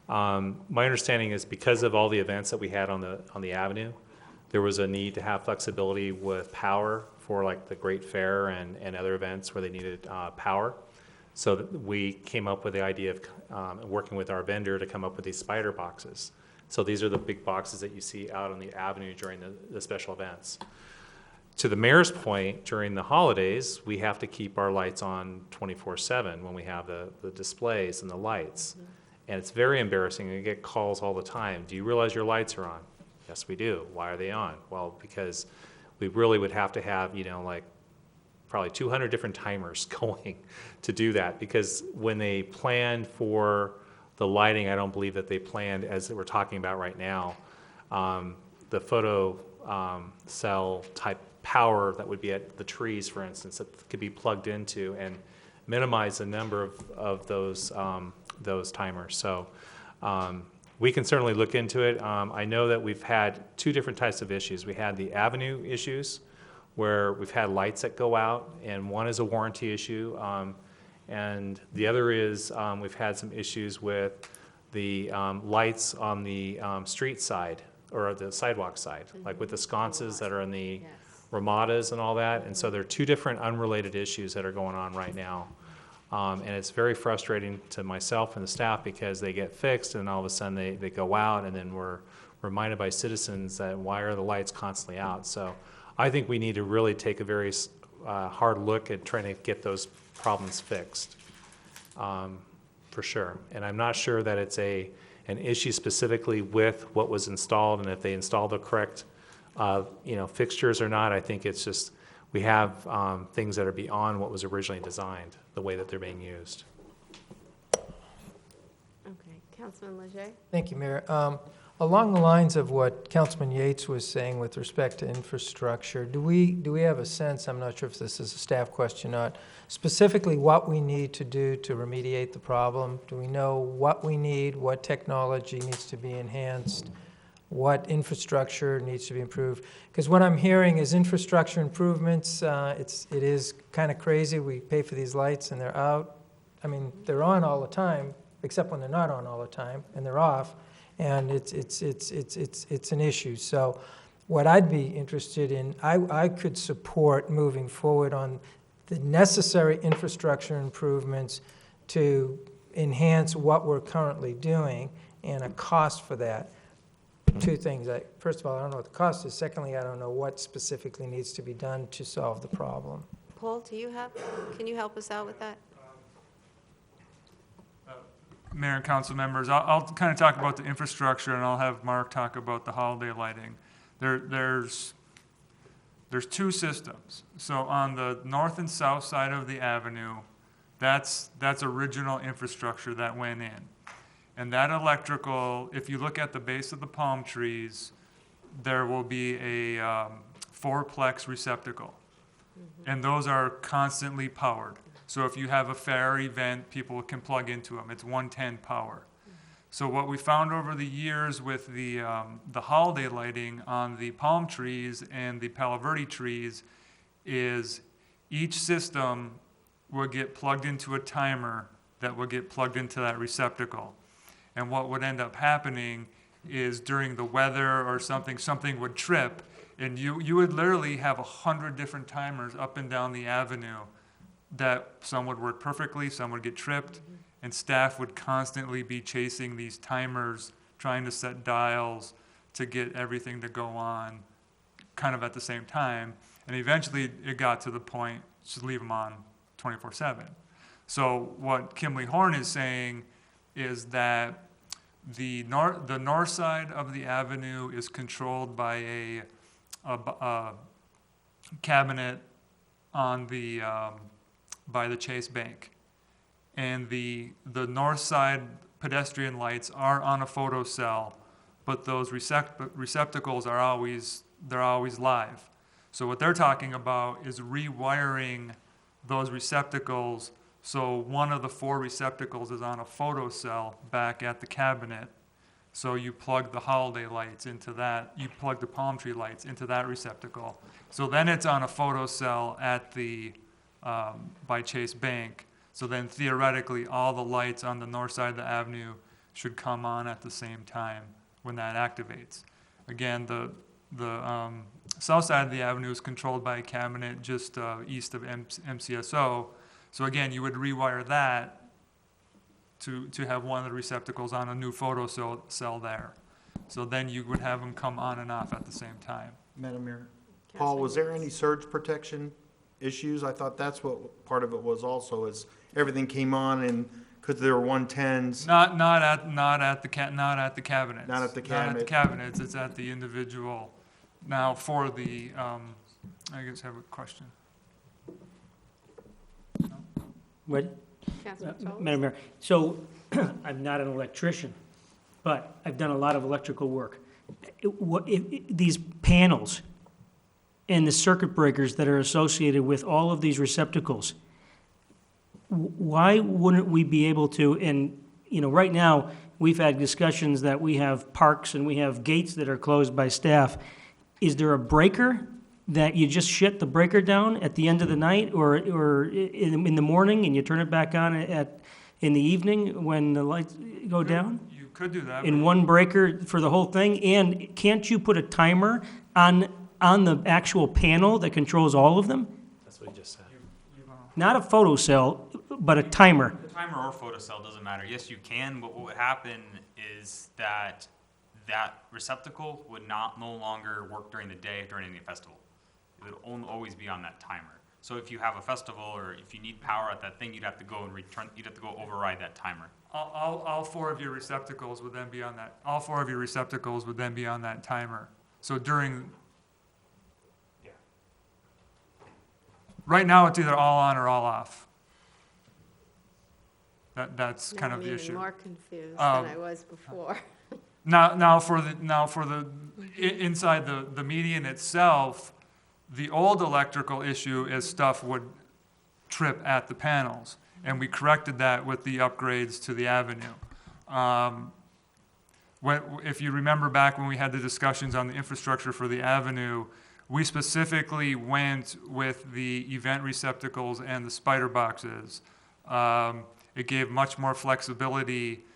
My understanding is because of all the events that we had on the avenue, there was a need to have flexibility with power for like the Great Fair and other events where they needed power. So that we came up with the idea of working with our vendor to come up with these spider boxes. So these are the big boxes that you see out on the avenue during the special events. To the mayor's point, during the holidays, we have to keep our lights on 24/7 when we have the displays and the lights. Mm-hmm. And it's very embarrassing. We get calls all the time. Do you realize your lights are on? Yes, we do. Why are they on? Well, because we really would have to have, like probably 200 different timers going to do that. Because when they planned for the lighting, I don't believe that they planned, as we're talking about right now, the photo cell type power that would be at the trees, for instance, that could be plugged into and minimize the number of those timers. So we can certainly look into it. I know that we've had two different types of issues. We had the avenue issues where we've had lights that go out, and one is a warranty issue. And the other is we've had some issues with the lights on the street side or the sidewalk side, like with the sconces that are in the Ramadas and all that. And so there are two different unrelated issues that are going on right now. And it's very frustrating to myself and the staff because they get fixed and all of a sudden they go out, and then we're reminded by citizens that why are the lights constantly out? So I think we need to really take a very hard look at trying to get those problems fixed, for sure. And I'm not sure that it's an issue specifically with what was installed and if they installed the correct fixtures or not. I think it's just we have things that are beyond what was originally designed, the way that they're being used. Okay, Councilman Leger? Thank you, Mayor. Along the lines of what Councilman Yates was saying with respect to infrastructure, do we have a sense, I'm not sure if this is a staff question or not, specifically what we need to do to remediate the problem? Do we know what we need, what technology needs to be enhanced, what infrastructure needs to be improved? Because what I'm hearing is infrastructure improvements. It is kind of crazy. We pay for these lights and they're out. I mean, they're on all the time, except when they're not on all the time, and they're off. and it's an issue. So what I'd be interested in, I could support moving forward on the necessary infrastructure improvements to enhance what we're currently doing and a cost for that. Two things. First of all, I don't know what the cost is. Secondly, I don't know what specifically needs to be done to solve the problem. Paul, can you help us out with that? Mayor and council members, I'll kind of talk about the infrastructure, and I'll have Mark talk about the holiday lighting. There's two systems. So on the north and south side of the avenue, that's original infrastructure that went in. And that electrical, if you look at the base of the palm trees, there will be a fourplex receptacle. And those are constantly powered. So if you have a fair event, people can plug into them. It's 110 power. So what we found over the years with the holiday lighting on the palm trees and the Palo Verde trees is each system will get plugged into a timer that will get plugged into that receptacle. And what would end up happening is during the weather or something would trip, and you would literally have 100 different timers up and down the avenue that some would work perfectly, some would get tripped, and staff would constantly be chasing these timers, trying to set dials to get everything to go on kind of at the same time. And eventually it got to the point, just leave them on 24/7. So what Kimley Horn is saying is that the north side of the avenue is controlled by a cabinet on the by the Chase Bank, and the north side pedestrian lights are on a photocell, but those receptacles are always live. So what they're talking about is rewiring those receptacles. So one of the 4 receptacles is on a photocell back at the cabinet. So you plug the holiday lights into that, you plug the palm tree lights into that receptacle. So then it's on a photocell at the, by Chase Bank. So then theoretically, all the lights on the north side of the avenue should come on at the same time when that activates. Again, the south side of the avenue is controlled by a cabinet just east of MCSO. So again, you would rewire that to have one of the receptacles on a new photocell there. So then you would have them come on and off at the same time. Madam Mayor. Paul, was there any surge protection issues? I thought that's what part of it was also, is everything came on and, because there were 110s. Not at the cabinets. Not at the cabinet. Not at the cabinets, it's at the individual. Now for the, I guess I have a question. What? Councilman Toles? Madam Mayor, so I'm not an electrician, but I've done a lot of electrical work. These panels and the circuit breakers that are associated with all of these receptacles, why wouldn't we be able to, and, right now, we've had discussions that we have parks and we have gates that are closed by staff. Is there a breaker that you just shut the breaker down at the end of the night or in the morning and you turn it back on in the evening when the lights go down? You could do that. In one breaker for the whole thing? And can't you put a timer on the actual panel that controls all of them? That's what he just said. Not a photocell, but a timer. The timer or photocell, doesn't matter. Yes, you can, but what would happen is that receptacle would no longer work during the day during any festival. It would always be on that timer. So if you have a festival or if you need power at that thing, you'd have to go override that timer. All 4 of your receptacles would then be on that. All 4 of your receptacles would then be on that timer. So right now it's either all on or all off. That's kind of the issue. I'm even more confused than I was before. Now for the inside the median itself, the old electrical issue is stuff would trip at the panels, and we corrected that with the upgrades to the avenue. If you remember back when we had the discussions on the infrastructure for the avenue, we specifically went with the event receptacles and the spider boxes. It gave much more flexibility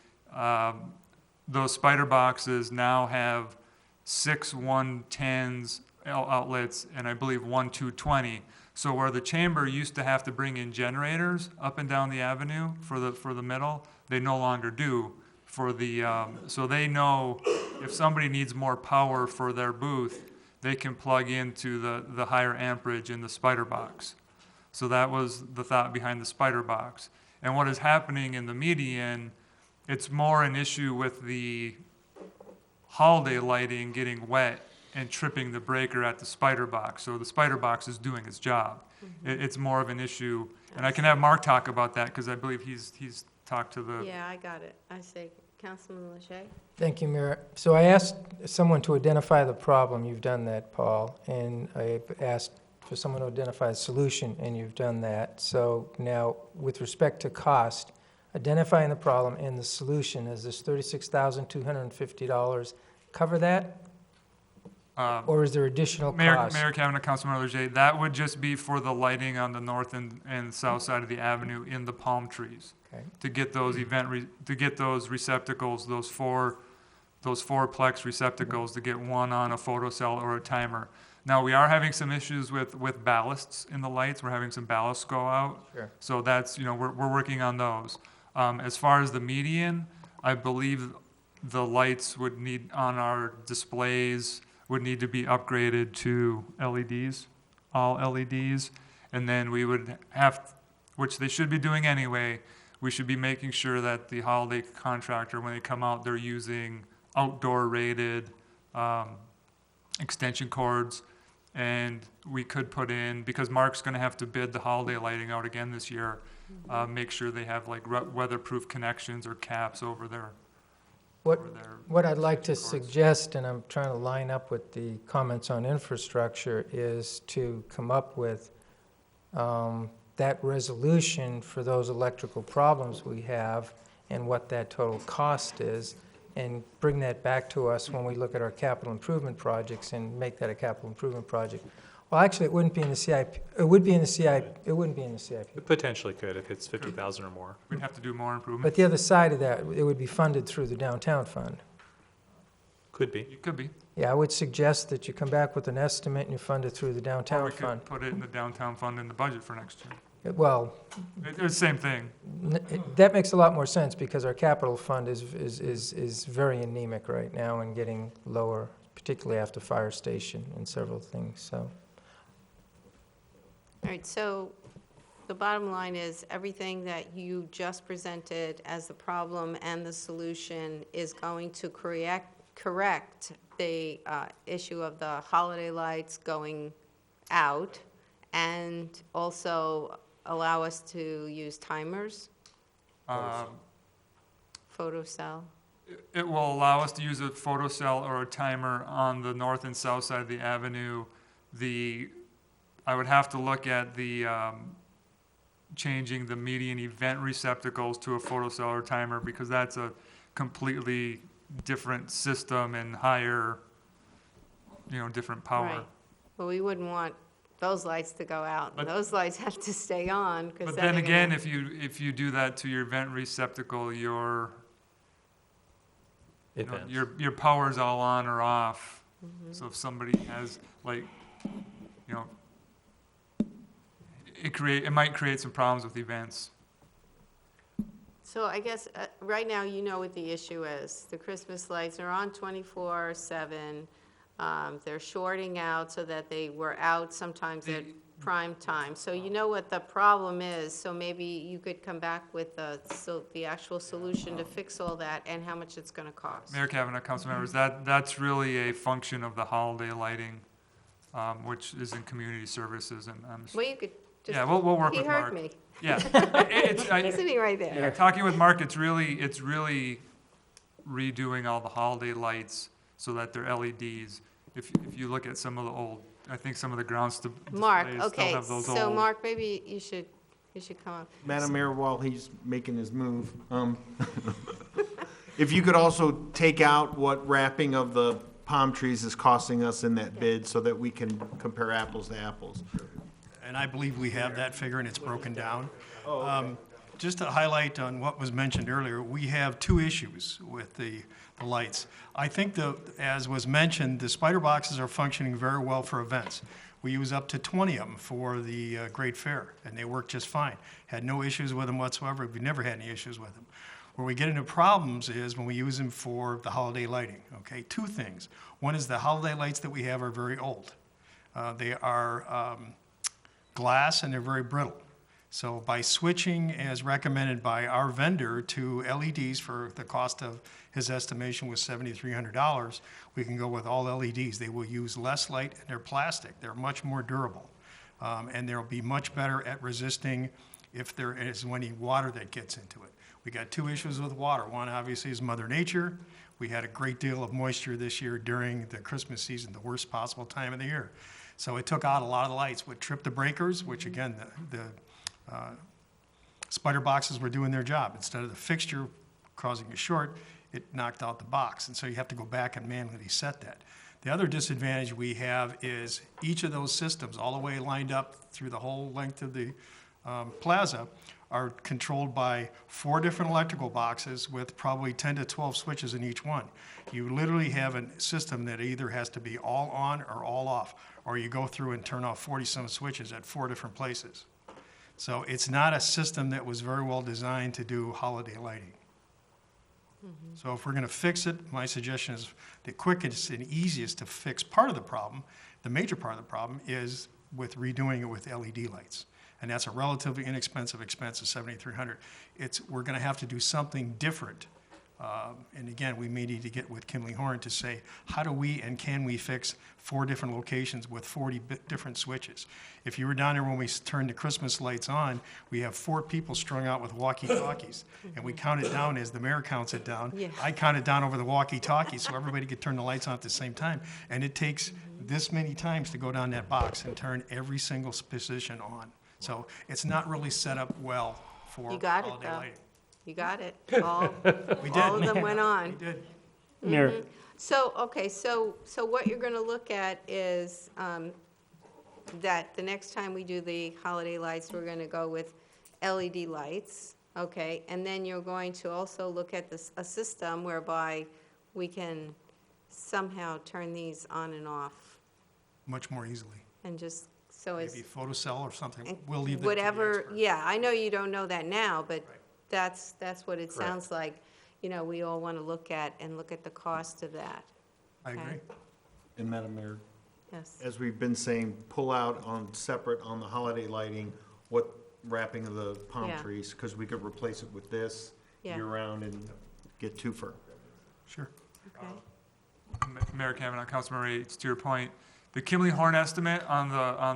those spider boxes now have 6 110s outlets and I believe 1 220. So where the chamber used to have to bring in generators up and down the avenue for the middle, they no longer do. For the so they know if somebody needs more power for their booth, they can plug into the higher amperage in the spider box. So that was the thought behind the spider box. And what is happening in the median, it's more an issue with the holiday lighting getting wet and tripping the breaker at the spider box. So the spider box is doing its job. It's more of an issue, and I can have Mark talk about that because I believe he's talked to the. Yeah, I got it. I say, Councilman Lachey? Thank you, Mayor. So I asked someone to identify the problem. You've done that, Paul. And I asked for someone to identify the solution, and you've done that. So now, with respect to cost, identifying the problem and the solution, is this $36,250 cover that? Or is there additional cost? Mayor Kavanaugh, Councilmember Leger, that would just be for the lighting on the north and south side of the avenue in the palm trees. Okay. To get those to get those receptacles, those four plex receptacles, to get one on a photocell or a timer. Now, we are having some issues with ballasts in the lights. We're having some ballasts go out. Sure. So that's, we're working on those. As far as the median, I believe the lights would need, on our displays, would need to be upgraded to LEDs, all LEDs. And then we would have, which they should be doing anyway, we should be making sure that the holiday contractor, when they come out, they're using outdoor rated extension cords. And we could put in, because Mark's gonna have to bid the holiday lighting out again this year, make sure they have like weatherproof connections or caps over there. What I'd like to suggest, and I'm trying to line up with the comments on infrastructure, is to come up with that resolution for those electrical problems we have and what that total cost is, and bring that back to us when we look at our capital improvement projects and make that a capital improvement project. Well, actually, it wouldn't be in the CIP. It would be in the CIP. It wouldn't be in the CIP. It potentially could if it's 50,000 or more. We'd have to do more improvements. But the other side of that, it would be funded through the downtown fund. Could be. It could be. Yeah, I would suggest that you come back with an estimate and you fund it through the Or downtown we could fund. put it in the downtown fund in the budget for next year. Well, It's the same thing. that makes a lot more sense because our capital fund is very anemic right now and getting lower, particularly after fire station and several things, so. All right, so the bottom line is everything that you just presented as the problem and the solution is going to correct the issue of the holiday lights going out and also allow us to use timers, photocell. It will allow us to use a photocell or a timer on the north and south side of the avenue. I would have to look at the changing the median event receptacles to a photocell or timer because that's a completely different system and higher, different power. Right. Well, we wouldn't want those lights to go out. But- Those lights have to stay on. 'Cause But then then they're again, gonna- if you do that to your vent receptacle, your Events. your power's all on or off. So if somebody has it might create some problems with events. So I guess, right now, you know what the issue is. The Christmas lights are on 24/7. They're shorting out so that they were out sometimes at prime time. So you know what the problem is, so maybe you could come back with the actual solution to fix all that and how much it's gonna cost. Mayor Kavanaugh, council members, that's really a function of the holiday lighting, which is in community services and Well, you could just. yeah, we'll work with He Mark. heard me. Yeah. Isn't he right there? Talking with Mark, it's really redoing all the holiday lights so that they're LEDs. If you look at some of the old, I think some of the grounds Mark, displays, they'll okay, have those so old. Mark, maybe you should come up. Madam Mayor, while he's making his move, if you could also take out what wrapping of the palm trees is costing us in that bid so that we can compare apples to apples. And I believe we have that figure and it's broken down. just to highlight on what was mentioned earlier, we have two issues with the lights. I think as was mentioned, the spider boxes are functioning very well for events. We use up to 20 of them for the Great Fair, and they work just fine. Had no issues with them whatsoever. We've never had any issues with them. Where we get into problems is when we use them for the holiday lighting, okay? Two things. One is the holiday lights that we have are very old. They are glass and they're very brittle. So by switching, as recommended by our vendor, to LEDs for the cost of his estimation was $7,300, we can go with all LEDs. They will use less light and they're plastic. They're much more durable. And they'll be much better at resisting if there is any water that gets into it. We got two issues with water. One obviously is Mother Nature. We had a great deal of moisture this year during the Christmas season, the worst possible time of the year. So it took out a lot of the lights, which tripped the breakers, which again, the spider boxes were doing their job. Instead of the fixture causing a short, it knocked out the box. And so you have to go back and manually set that. The other disadvantage we have is each of those systems, all the way lined up through the whole length of the plaza, are controlled by 4 different electrical boxes with probably 10 to 12 switches in each one. You literally have a system that either has to be all on or all off, or you go through and turn off 40-some switches at 4 different places. So it's not a system that was very well designed to do holiday lighting. So if we're going to fix it, my suggestion is the quickest and easiest to fix part of the problem, the major part of the problem, is with redoing it with LED lights. And that's a relatively inexpensive expense of $7,300. We're going to have to do something different. And again, we may need to get with Kimley Horn to say, how do we and can we fix 4 different locations with 40 different switches? If you were down there when we turned the Christmas lights on, we have 4 people strung out with walkie-talkies. And we count it down as the mayor counts it down. Yeah. I count it down over the walkie-talkie so everybody could turn the lights on at the same time. And it takes this many times to go down that box and turn every single position on. So it's not really set up well for You got it, holiday though. lighting. You got it. All We did. all of them went on. We did. Mayor, So, okay, so what you're gonna look at is, that the next time we do the holiday lights, we're gonna go with LED lights, okay? And then you're going to also look at a system whereby we can somehow turn these on and off, Much more easily. and just, so as. Maybe photocell or something. and We'll leave that to the Whatever, expert. yeah, I know you don't know that now, but Right. that's what it sounds like. You know, we all wanna look at the cost of that, I okay. agree. And Madam Mayor, yes. as we've been saying, pull out on separate on the holiday lighting, what wrapping of the palm Yeah. trees, because we could replace it with this Yeah. year-round and get 2 for. Sure. Okay. Mayor Kavanaugh, Councilmember Yates, to your point, the Kimley Horn estimate on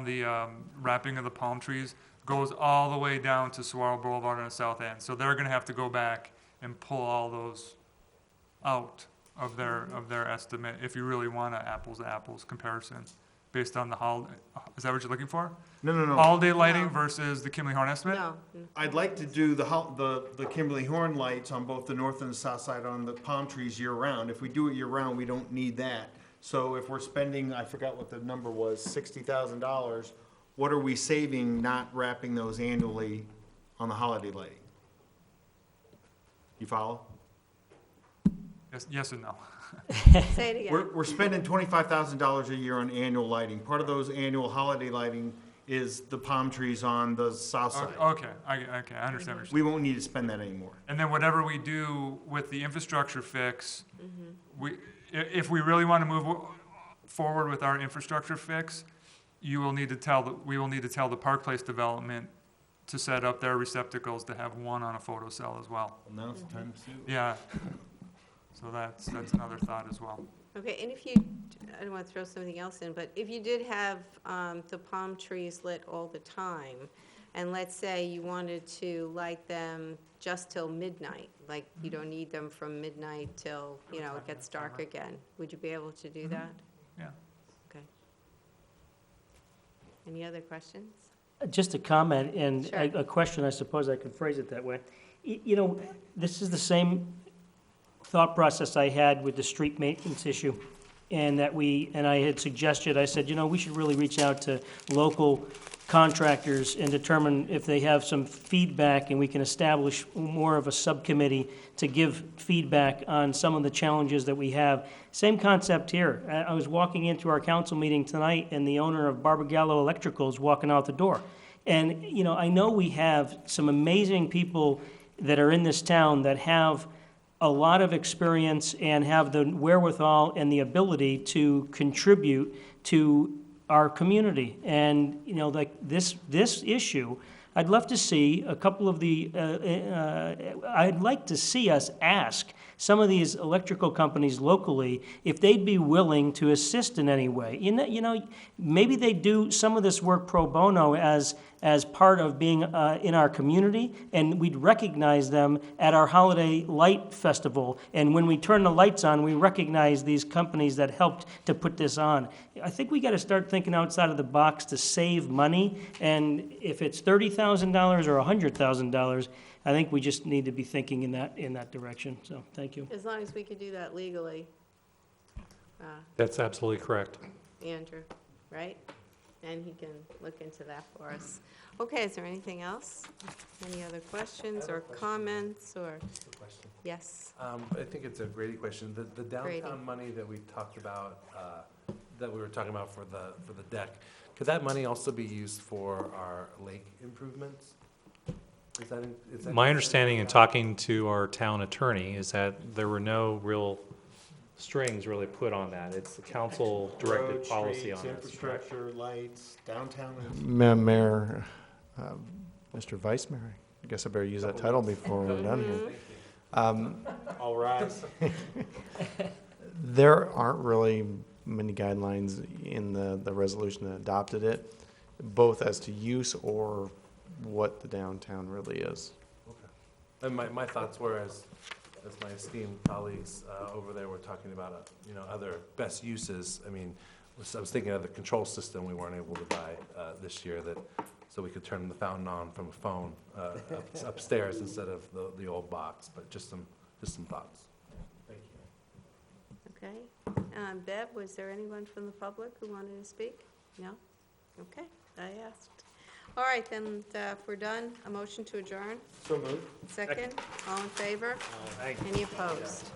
the wrapping of the palm trees goes all the way down to Saguaro Boulevard on the south end. So they're gonna have to go back and pull all those out of their estimate if you really want an apples to apples comparison based on the holiday. Is that what you're looking for? No. Holiday lighting No. versus the Kimley Horn estimate? No, I'd like to do the Kimberly Horn lights on both the north and the south side on the palm trees year-round. If we do it year-round, we don't need that. So if we're spending, I forgot what the number was, $60,000, what are we saving not wrapping those annually on the holiday lighting? You follow? Yes and no. say it again. We're spending $25,000 a year on annual lighting. Part of those annual holiday lighting is the palm trees on the south side. Okay, I understand what you're saying. We won't need to spend that anymore. And then whatever we do with the infrastructure fix, if we really want to move forward with our infrastructure fix, we will need to tell the Park Place development to set up their receptacles to have one on a photocell as well. Well, now's the time to sue. Yeah. So that's another thought as well. Okay, and if you, I don't want to throw something else in, but if you did have the palm trees lit all the time, and let's say you wanted to light them just till midnight, like you don't need them from midnight till, it gets dark again, would you be able to do that? Yeah. Okay. Any other questions? just a comment and Sure. a question, I suppose I could phrase it that way. This is the same thought process I had with the street maintenance issue. And I had suggested, I said, we should really reach out to local contractors and determine if they have some feedback, and we can establish more of a subcommittee to give feedback on some of the challenges that we have. Same concept here. I was walking into our council meeting tonight, and the owner of Barbagallo Electrical is walking out the door. And, you know, I know we have some amazing people that are in this town that have a lot of experience and have the wherewithal and the ability to contribute to our community. And, you know, like this issue, I'd love to see a couple of the, I'd like to see us ask some of these electrical companies locally if they'd be willing to assist in any way. You know, maybe they do some of this work pro bono as part of being in our community, and we'd recognize them at our Holiday Light Festival. And when we turn the lights on, we recognize these companies that helped to put this on. I think we got to start thinking outside of the box to save money, and if it's $30,000 or $100,000, I think we just need to be thinking in that direction. So, thank you. As long as we could do that legally, That's absolutely correct. Andrew, right? And he can look into that for us. Okay, is there anything else? Any other questions or comments or? Yes, I think it's a Grady question. The Grady. downtown money that we talked about, that we were talking about for the deck, could that money also be used for our lake improvements? Is that My understanding in talking to our town attorney is that there were no real strings really put on that. It's the council directed policy on this. Infrastructure, lights, downtown. Mayor, Mr. Vice Mayor, I guess I better use that title before we're done here. All rise. There aren't really many guidelines in the resolution that adopted it, both as to use or what the downtown really is. And my thoughts were, as my esteemed colleagues over there were talking about, other best uses. I mean, I was thinking of the control system we weren't able to buy this year, so we could turn the fountain on from a phone upstairs instead of the old box. But just some thoughts. Thank you. okay. Bev, was there anyone from the public who wanted to speak? No? Okay, I asked. All right, then, if we're done, a motion to adjourn? So moved. Second? All in favor? Any opposed?